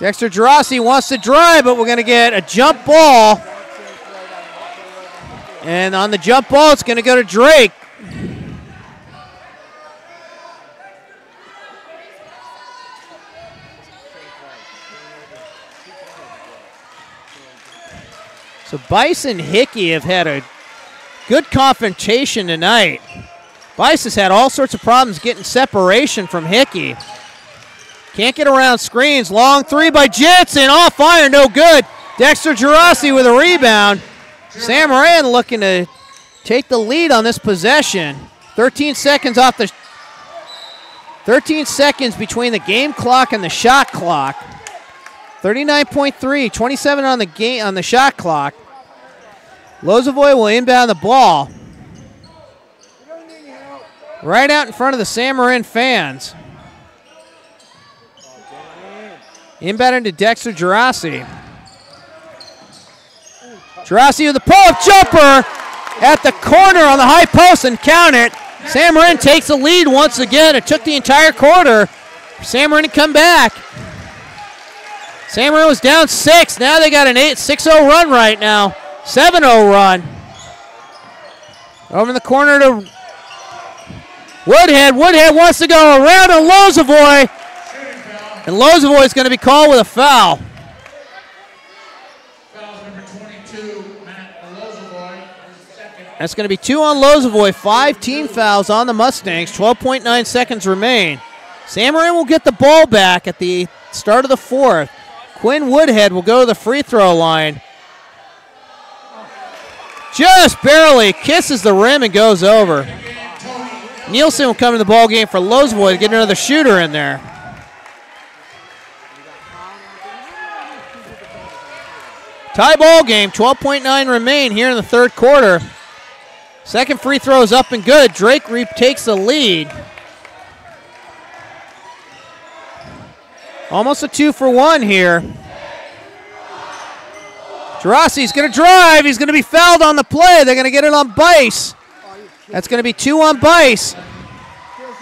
Dexter Gerasi wants to drive, but we're going to get a jump ball. And on the jump ball, it's going to go to Drake. So Bice and Hickey have had a good confrontation tonight. Bice has had all sorts of problems getting separation from Hickey. Can't get around screens. Long three by Jensen. Off fire, no good. Dexter Gerasi with a rebound. San Marin looking to take the lead on this possession. 13 seconds off the 13 seconds between the game clock and the shot clock. 39.3, 27 on the game on the shot clock. Lozovoy will inbound the ball. Right out in front of the San Marin fans. Inbound to Dexter Gerasi. Gerasi with the pull-up jumper at the corner on the high post and count it. San Marin takes the lead once again. It took the entire quarter for San Marin to come back. San Marin was down 6. Now they got an 6-0 run right now. 7-0 run. Over in the corner to Woodhead. Woodhead wants to go around to Lozavoy. And Lozavoy is going to be called with a foul. Foul number 22, Matt Lozavoy. That's going to be 2 on Lozavoy. 5 team fouls on the Mustangs. 12.9 seconds remain. San Marin will get the ball back at the start of the 4th. Quinn Woodhead will go to the free throw line. Just barely kisses the rim and goes over. Nielsen will come in the ball game for Lozavoy to get another shooter in there. Tie ball game, 12.9 remain here in the 3rd quarter. Second free throw is up and good. Drake takes the lead. Almost a 2-for-1 here. Gerassi's going to drive. He's going to be fouled on the play. They're going to get it on Bice. That's going to be 2 on Bice. There's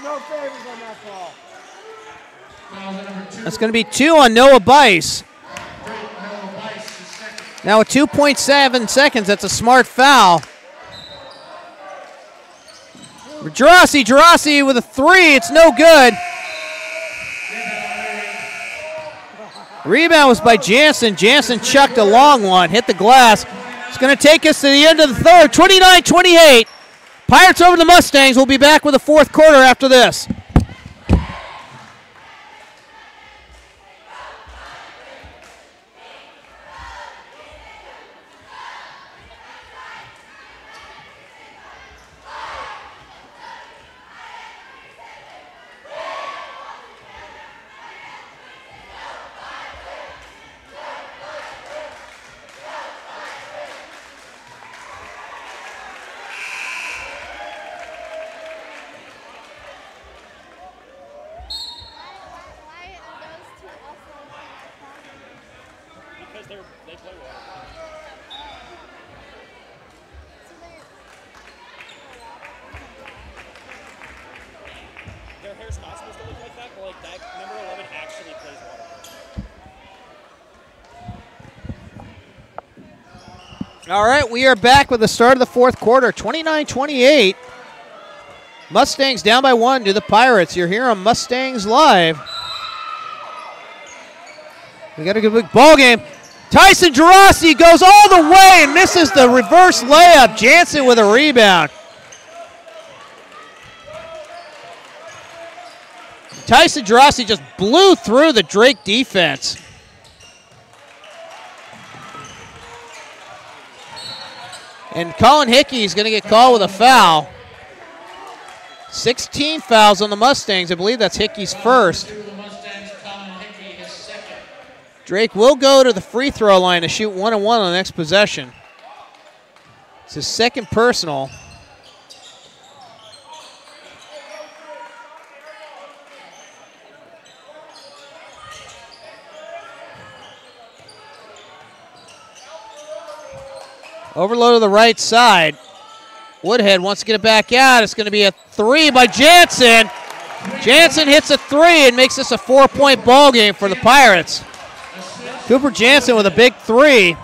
no favors on that call. That's going to be 2 on Noah Bice. Now with 2.7 seconds, that's a smart foul. Gerasi with a 3. It's no good. Rebound was by Jansen. Jansen chucked a long one, hit the glass. It's going to take us to the end of the 3rd, 29-28. Pirates over the Mustangs. We'll be back with the 4th quarter after this. All right, we are back with the start of the 4th quarter, 29-28. Mustangs down by 1 to the Pirates. You're here on Mustangs Live. We got a good big ball game. Tyson Gerasi goes all the way and misses the reverse layup. Jansen with a rebound. Tyson Gerasi just blew through the Drake defense. And Colin Hickey is going to get called with a foul. 16 fouls on the Mustangs. I believe that's Hickey's first. Drake will go to the free throw line to shoot 1-1 on the next possession. It's his 2nd personal. Overload to the right side. Woodhead wants to get it back out. It's going to be a 3 by Jansen. Jansen hits a 3 and makes this a 4-point ball game for the Pirates. Cooper Jansen with a big 3.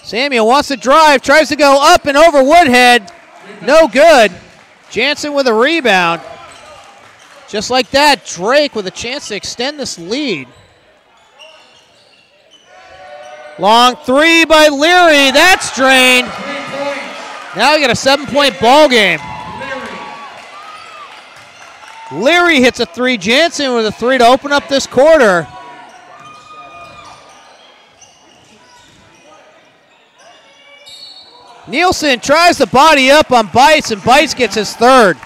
Samuel wants to drive, tries to go up and over Woodhead. No good. Jansen with a rebound. Just like that, Drake with a chance to extend this lead. Long 3 by Leary. That's drained. Now we got a 7-point ball game. Leary hits a 3. Jansen with a 3 to open up this quarter. Nielsen tries to body up on Bice, and Bice gets his 3rd.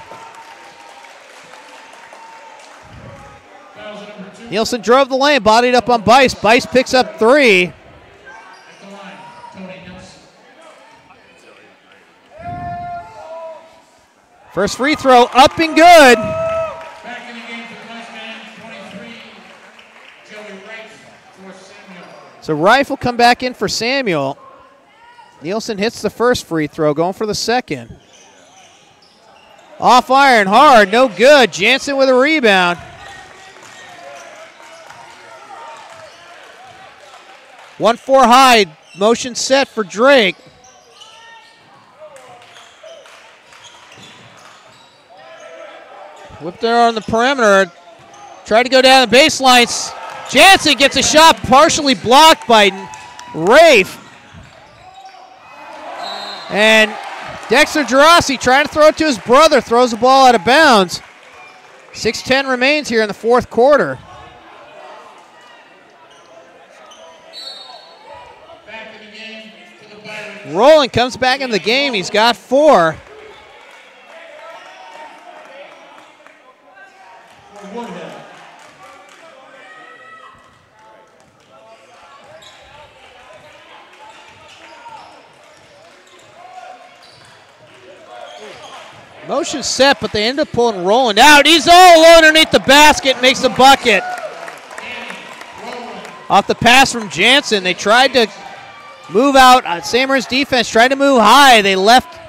Nielsen drove the lane, bodied up on Bice. Bice picks up 3. First free throw up and good. Back in the game for the Mustangs, 23, Joey Rife for Samuel. So Rife will come back in for Samuel. Nielsen hits the first free throw, going for the 2nd. Off iron, hard, no good. Jansen with a rebound. One four high, motion set for Drake. Whipped there on the perimeter. Tried to go down the baseline. Jansen gets a shot partially blocked by Rafe. And Dexter Gerasi trying to throw it to his brother, throws the ball out of bounds. 6:10 remains here in the fourth quarter. Rowland comes back in the game. He's got 4. Motion set, but they end up pulling Rowland out. He's all alone underneath the basket, makes the bucket. Off the pass from Jansen, they tried to move out. St. Marin's defense tried to move high. They left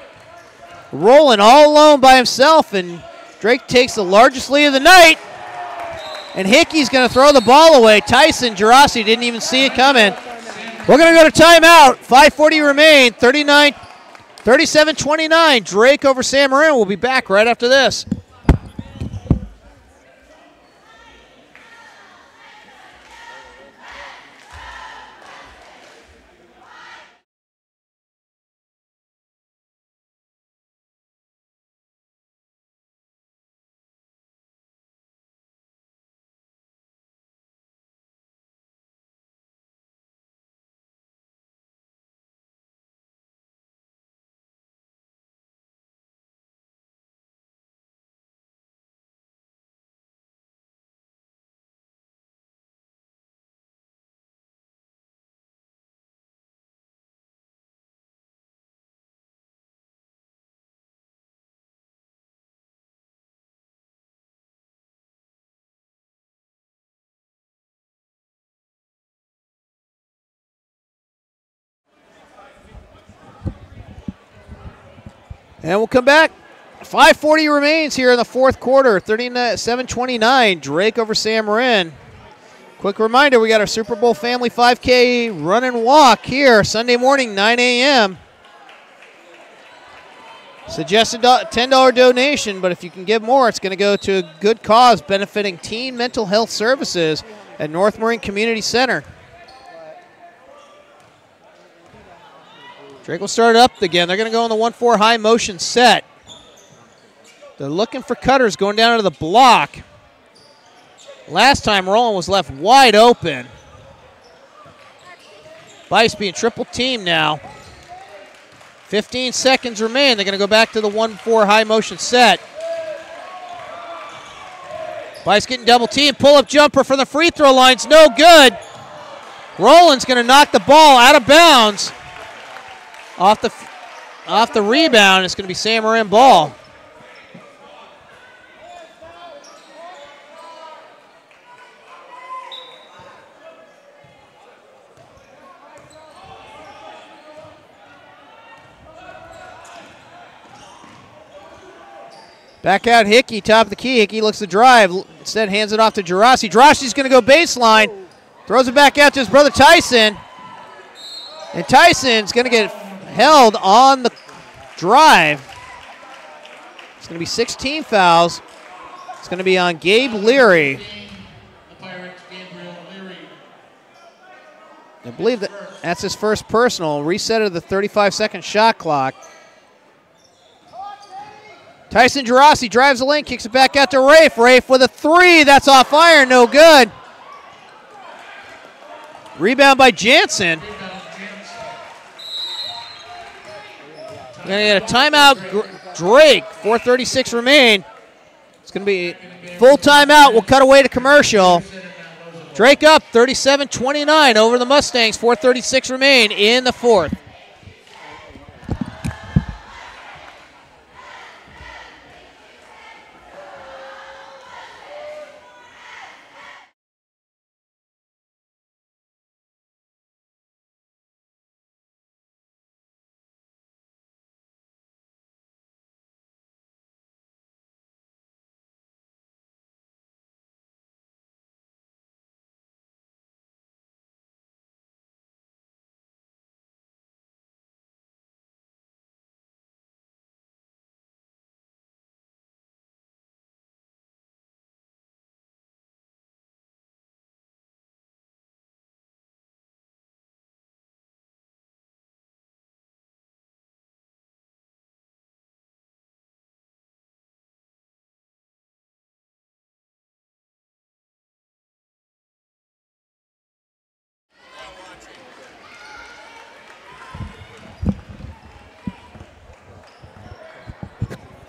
Rowland all alone by himself, and Drake takes the largest lead of the night. And Hickey's going to throw the ball away. Tyson Gerasi didn't even see it coming. We're going to go to timeout. 5:40 remain. 37-29. Drake over San Marin. We'll be back right after this. And we'll come back. 5:40 remains here in the fourth quarter. 37-29. Drake over San Marin. Quick reminder, we got our Super Bowl Family 5K run and walk here Sunday morning, 9 a.m. Suggested $10 donation, but if you can give more, it's going to go to a good cause benefiting teen mental health services at North Marin Community Center. Drake will start it up again. They're going to go on the 1-4 high motion set. They're looking for cutters going down to the block. Last time, Rowland was left wide open. Bice being triple teamed now. 15 seconds remain. They're going to go back to the 1-4 high motion set. Bice getting double teamed. Pull-up jumper from the free throw line's no good. Rowland's going to knock the ball out of bounds. Off the rebound, it's going to be San Marin ball. Back out Hickey, top of the key. Hickey looks to drive. Instead, hands it off to Gerasi. Gerasi's going to go baseline. Throws it back out to his brother Tyson. And Tyson's going to get held on the drive. It's going to be 16 fouls. It's going to be on Gabe Leary. I believe that's his first personal. Reset of the 35-second shot clock. Tyson Gerasi drives the lane, kicks it back out to Rafe. Rafe with a 3. That's off iron, no good. Rebound by Jansen. We're going to get a timeout, Drake. 4:36 remain. It's going to be full timeout. We'll cut away to commercial. Drake up 37-29 over the Mustangs. 4:36 remain in the fourth.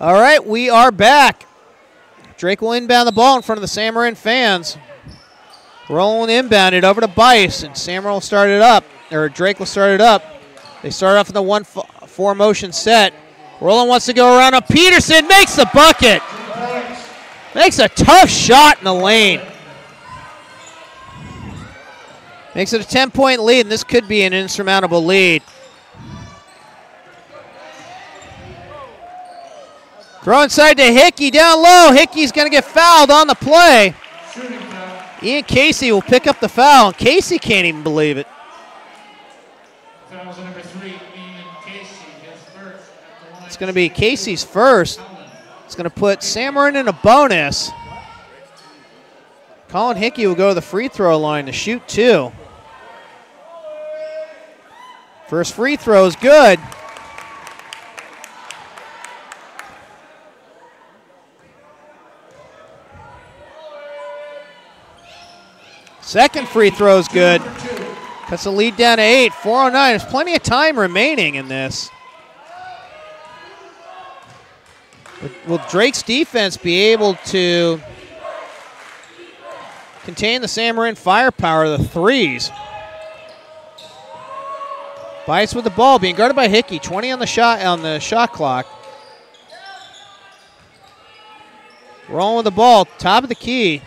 All right, we are back. Drake will inbound the ball in front of the San Marin fans. Rolling inbounded over to Bice, and San Marin will start it up, or Drake will start it up. They start off in the 1-4 motion set. Roland wants to go around on Peterson, makes the bucket. Makes a tough shot in the lane. Makes it a 10-point lead, and this could be an insurmountable lead. Throw inside to Hickey, down low. Hickey's going to get fouled on the play. Ian Casey will pick up the foul, and Casey can't even believe it. Number 3, Ian Casey, his first at the line. It's going to be Casey's first. It's going to put San Marin in a bonus. Colin Hickey will go to the free throw line to shoot 2. First free throw is good. Second free throw is good. Cuts the lead down to 8, 4:09. There's plenty of time remaining in this. Will Drake's defense be able to contain the San Marin firepower of the threes? Bias with the ball, being guarded by Hickey. 20 on the shot clock. Rolling with the ball, top of the key.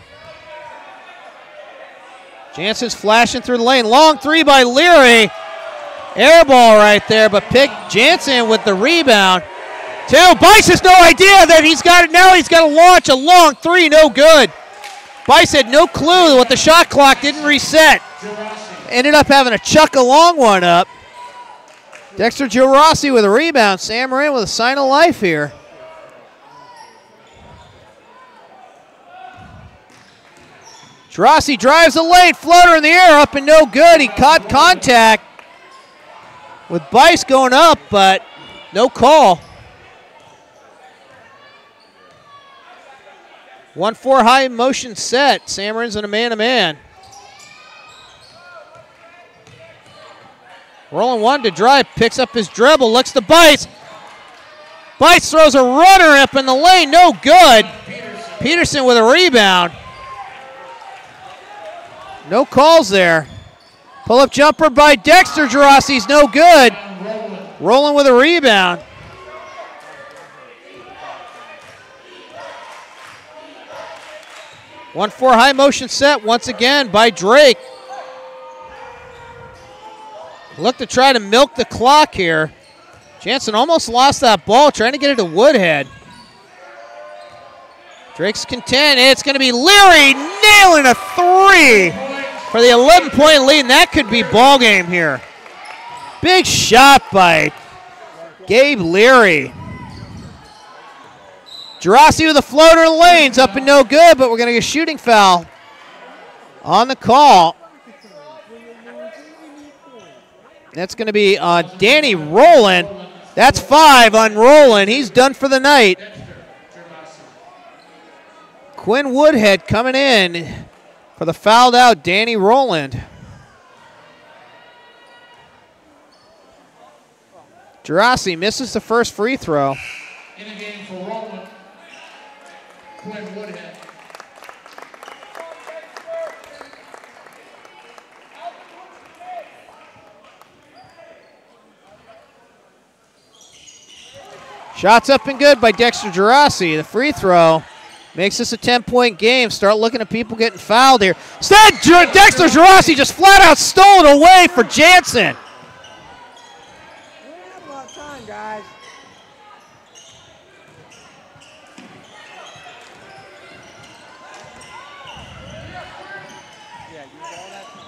Jansen's flashing through the lane. Long three by Leary. Air ball right there, but pick Jansen with the rebound. 2. Bice has no idea that he's got it now. He's got to launch a long three, no good. Bice had no clue what the shot clock didn't reset. Ended up having to chuck a long one up. Dexter Girassi with a rebound. San Marin with a sign of life here. Girassi drives the lane, floater in the air, up and no good. He caught contact with Bice going up, but no call. 1-4 high motion set. San Marin's in a man-to-man. Roland wanted to drive, picks up his dribble, looks to Bice. Bice throws a runner up in the lane, no good. Peterson with a rebound. No calls there. Pull-up jumper by Dexter Gerassi's no good. Roland with a rebound. One 4 high motion set once again by Drake. Look to try to milk the clock here. Jansen almost lost that ball trying to get it to Woodhead. Drake's content. It's going to be Leary nailing a 3 for the 11-point lead, and that could be ball game here. Big shot by Gabe Leary. Gerasi with a floater in the lanes, up and no good, but we're going to get a shooting foul on the call. That's going to be Danny Rowland. That's 5 on Rowland. He's done for the night. Quinn Woodhead coming in for the fouled out Danny Rowland. Gerasi misses the first free throw. In the game for Rowland, Quinn Woodhead. Shots up and good by Dexter Gerasi. The free throw makes this a 10-point game. Start looking at people getting fouled here. Instead, Dexter Gerasi just flat out stole it away for Jansen. We don't have a lot of time, guys. Yeah, use all that time.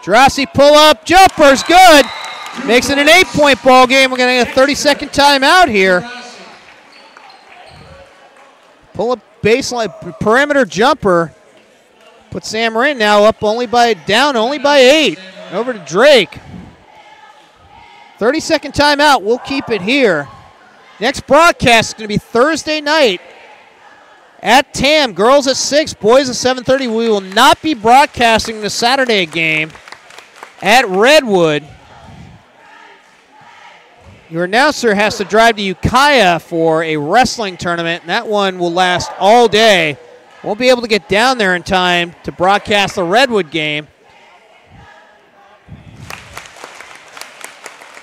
Gerasi pull up, jumper's good. Makes it an 8-point ball game. We're going to get a 30-second timeout here. Pull up baseline, perimeter jumper. Put San Marin now down only by 8. Over to Drake. 30-second timeout. We'll keep it here. Next broadcast is going to be Thursday night at TAM. Girls at 6, boys at 7:30. We will not be broadcasting the Saturday game at Redwood. Your announcer has to drive to Ukiah for a wrestling tournament, and that one will last all day. Won't be able to get down there in time to broadcast the Redwood game.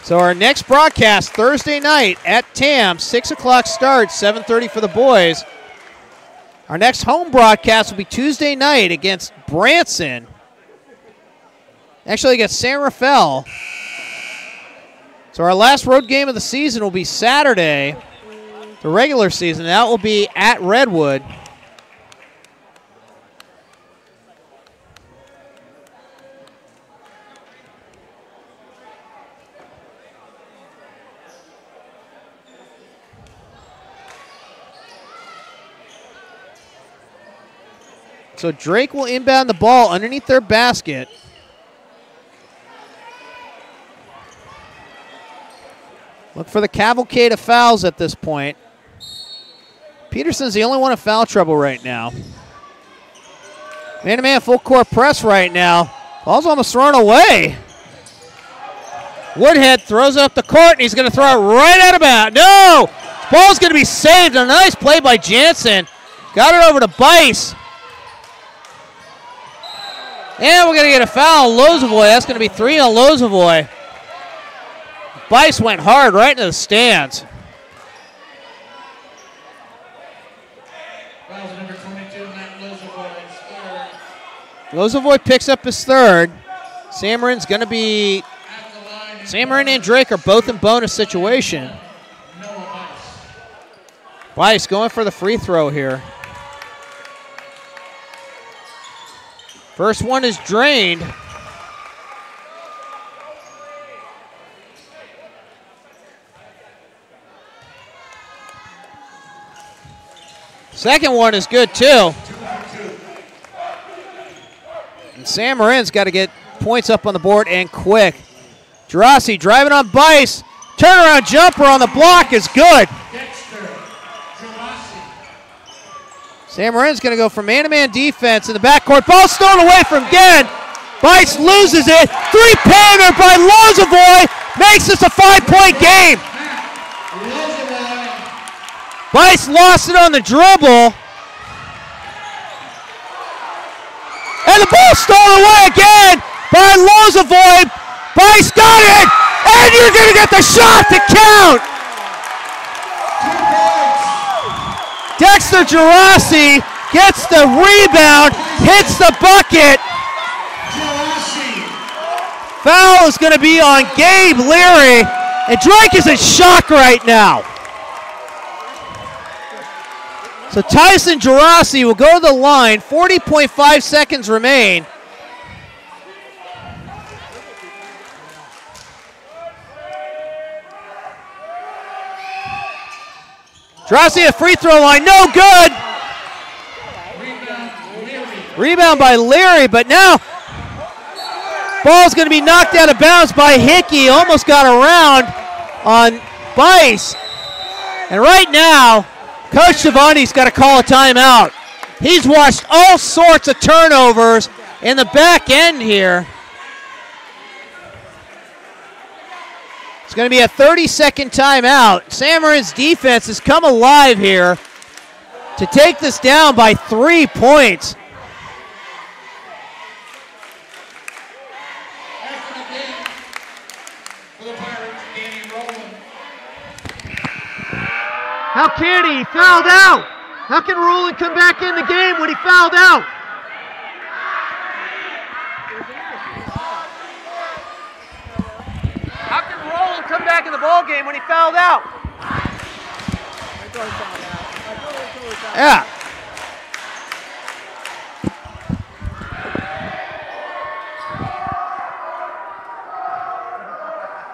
So our next broadcast Thursday night at TAM, 6 o'clock start, 7:30 for the boys. Our next home broadcast will be Tuesday night against Branson. Actually against San Rafael. So our last road game of the season will be Saturday, the regular season. That will be at Redwood. So Drake will inbound the ball underneath their basket. Look for the cavalcade of fouls at this point. Peterson's the only one in foul trouble right now. Man-to-man full court press right now. Ball's almost thrown away. Woodhead throws it up the court, and he's going to throw it right out of bounds. No! Ball's going to be saved. A nice play by Jansen. Got it over to Bice. And we're going to get a foul on Lozovoy. That's going to be 3 on Lozovoy. Bice went hard right into the stands. Lozovoy picks up his third. Marin's going to be... Marin and Drake are both in bonus situation. Bice going for the free throw here. First one is drained. Second one is good too. And Marin's got to get points up on the board and quick. Gerasi driving on Bice. Turnaround jumper on the block is good. Marin's going to go for man-to-man defense in the backcourt. Ball stolen away from Genn. Bice loses it. Three-pointer by Lozovoy makes this a 5-point game. Bice lost it on the dribble. And the ball stolen away again by Lozovoy. Bice got it, and you're going to get the shot to count. Dexter Gerasi gets the rebound, hits the bucket. Foul is going to be on Gabe Leary, and Drake is in shock right now. So Tyson Gerasi will go to the line. 40.5 seconds remain. Gerasi at free throw line, no good. Rebound by Leary, but now ball's going to be knocked out of bounds by Hickey. Almost got around on Bice. And right now, Coach Giovanni's got to call a timeout. He's watched all sorts of turnovers in the back end here. It's going to be a 30-second timeout. Marin's defense has come alive here to take this down by 3 points. How can he? He fouled out. How can Rowland come back in the game when he fouled out? How can Rowland come back in the ball game when he fouled out? Yeah.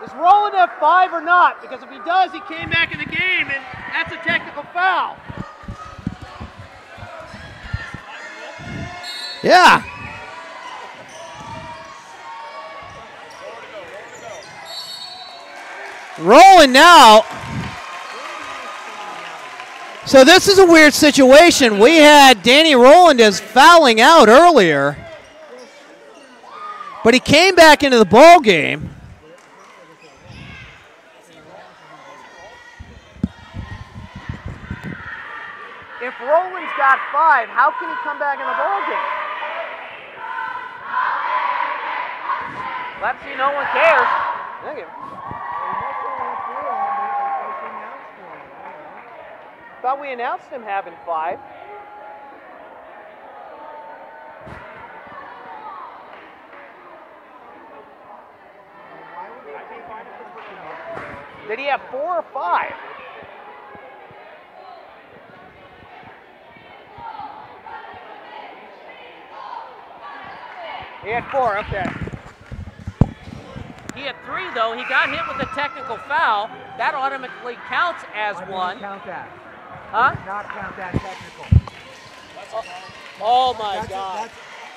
Is Rowland at 5 or not? Because if he does, he came back in the game, and that's a technical foul. Yeah. Rolling now. So this is a weird situation. We had Danny Rowland as fouling out earlier, but he came back into the ball game. If Roland's got 5, how can he come back in the ballgame? Let's see, no one cares. Look at him. Thought we announced him having 5. Did he have 4 or 5? He had 4, okay. He had 3 though. He got hit with a technical foul. That automatically counts as 1. Count that. Huh? Not count that technical. Oh my God.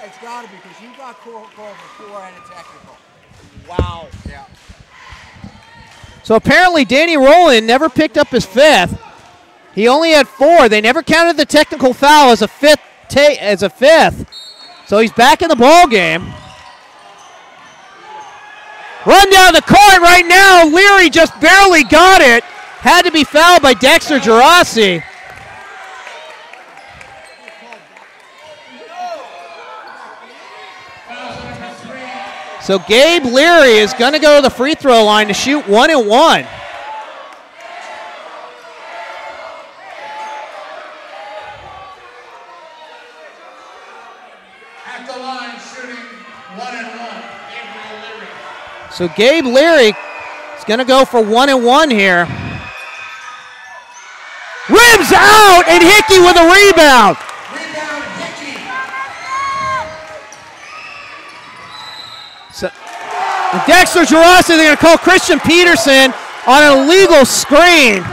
It's got to be because you got called for 4 and a technical. Wow. Yeah. So apparently Danny Rowland never picked up his 5th. He only had 4. They never counted the technical foul as a 5th. So he's back in the ball game. Run down the court right now. Leary just barely got it. Had to be fouled by Dexter Gerasi. So Gabe Leary is going to go to the free throw line to shoot 1 and 1. At the line, shooting 1 and 1. Gabriel Leary. So Gabe Leary is going to go for 1 and 1 here. Ribs out, and Hickey with a rebound. Rebound, Hickey. So Dexter Gerasi, they're going to call Christian Peterson on an illegal screen.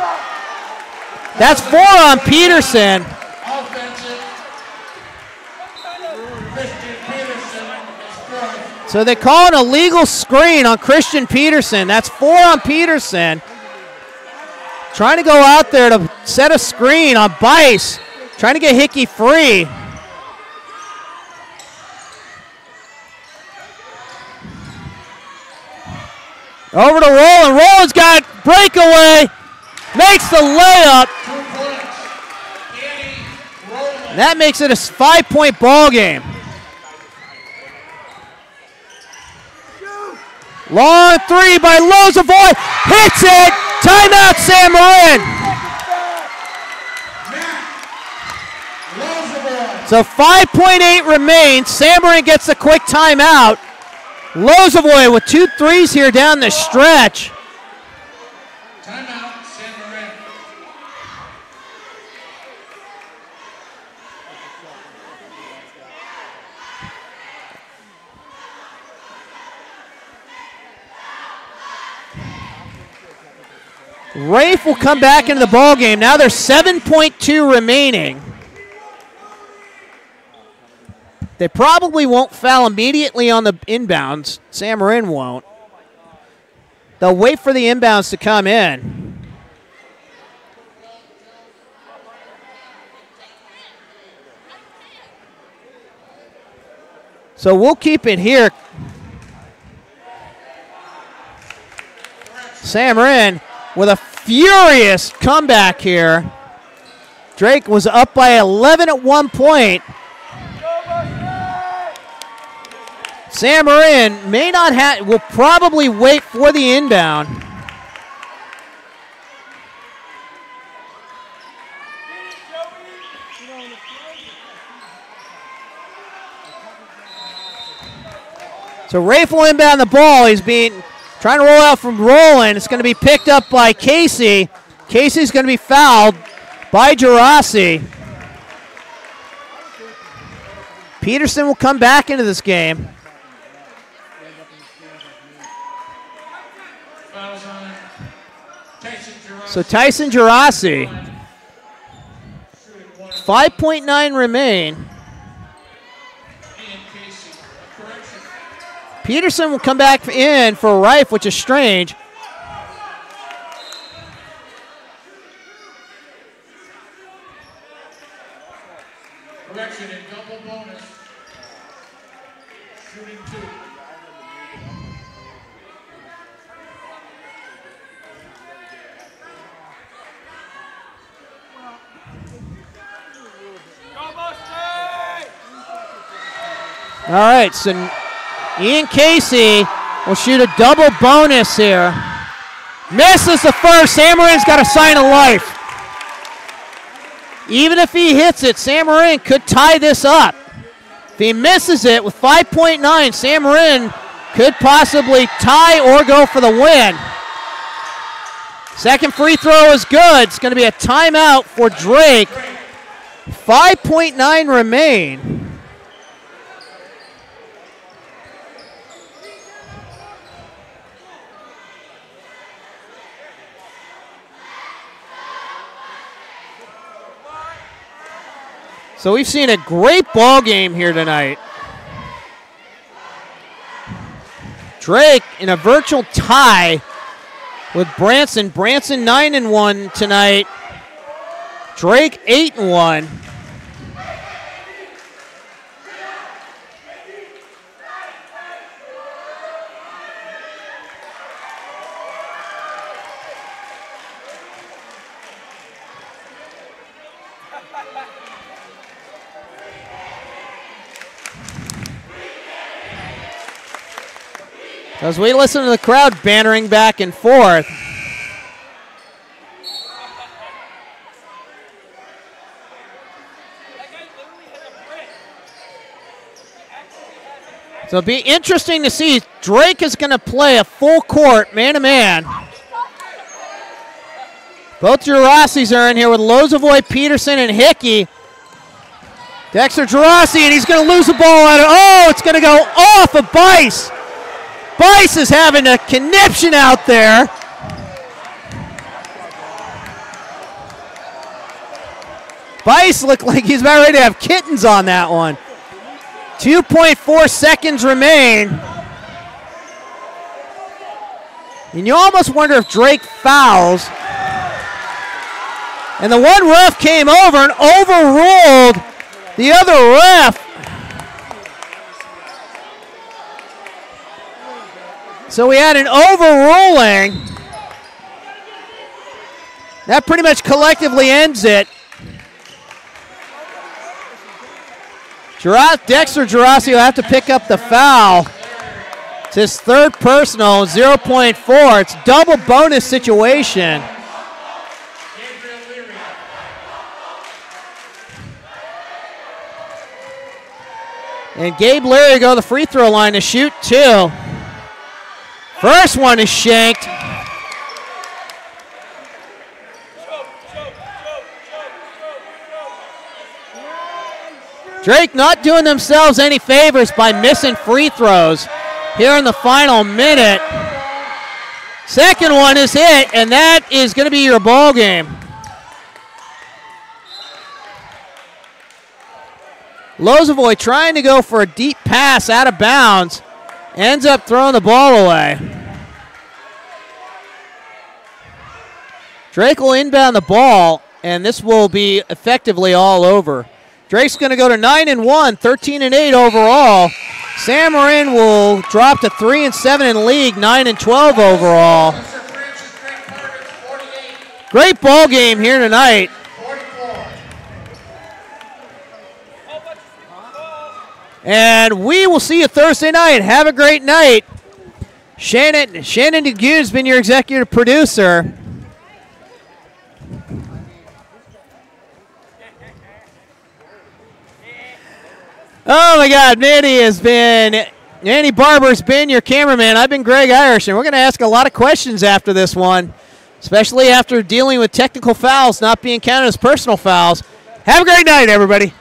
That's 4 on Peterson. Offensive. Christian Peterson is fourth. So they call an illegal screen on Christian Peterson. That's 4 on Peterson. Trying to go out there to set a screen on Bice. Trying to get Hickey free. Over to Roland. Roland's got breakaway. Makes the layup. 2 points. Danny Rowland. That makes it a 5-point ball game. Long 3 by Lozavoy. Hits it. Timeout, San Marin. So 5.8 remains. San Marin gets a quick timeout. Lozavoy with 2 threes here down the stretch. Timeout, San Marin. Rafe will come back into the ball game. Now there's 7.2 remaining. They probably won't foul immediately on the inbounds. San Marin won't. They'll wait for the inbounds to come in. So we'll keep it here. San Marin with a furious comeback here. Drake was up by 11 at one point. San Marin may not have, will probably wait for the inbound. So Rafe will inbound the ball. He's trying to roll out from Roland. It's going to be picked up by Casey. Casey's going to be fouled by Gerasi. Peterson will come back into this game. So Tyson Gerasi. 5.9 remain. Peterson will come back in for Rife, which is strange. Correction in double bonus. Shooting 2. All right, so Ian Casey will shoot a double bonus here. Misses the first. Sam Marin's got a sign of life. Even if he hits it, Sam Marin could tie this up. If he misses it with 5.9, Sam Marin could possibly tie or go for the win. Second free throw is good. It's going to be a timeout for Drake. 5.9 remain. So we've seen a great ball game here tonight. Drake in a virtual tie with Branson. Branson 9-1 tonight. Drake 8-1. As we listen to the crowd bantering back and forth. So it'll be interesting to see. Drake is going to play a full court, man-to-man. Both Gerasi's are in here with Lozovoy, Peterson, and Hickey. Dexter Gerasi, and he's going to lose the ball at it. Oh, it's going to go off of Bice. Bice is having a conniption out there. Bice looked like he's about ready to have kittens on that one. 2.4 seconds remain. And you almost wonder if Drake fouls. And the one ref came over and overruled the other ref. So we had an overruling. That pretty much collectively ends it. Dexter Gerasi will have to pick up the foul. It's his third personal, 0.4. It's double bonus situation. And Gabe Leary go to the free throw line to shoot two. First one is shanked. Drake not doing themselves any favors by missing free throws here in the final minute. Second one is hit, and that is going to be your ball game. Lozovoy trying to go for a deep pass out of bounds. Ends up throwing the ball away. Drake will inbound the ball, and this will be effectively all over. Drake's going to go to 9-1, 13-8 overall. Sam Marin will drop to 3-7 in league, 9-12 overall. Great ball game here tonight. And we will see you Thursday night. Have a great night. Shannon DeGue has been your executive producer. Oh my God, Manny Barber's been your cameraman. I've been Greg Irish, and we're going to ask a lot of questions after this one, especially after dealing with technical fouls not being counted as personal fouls. Have a great night, everybody.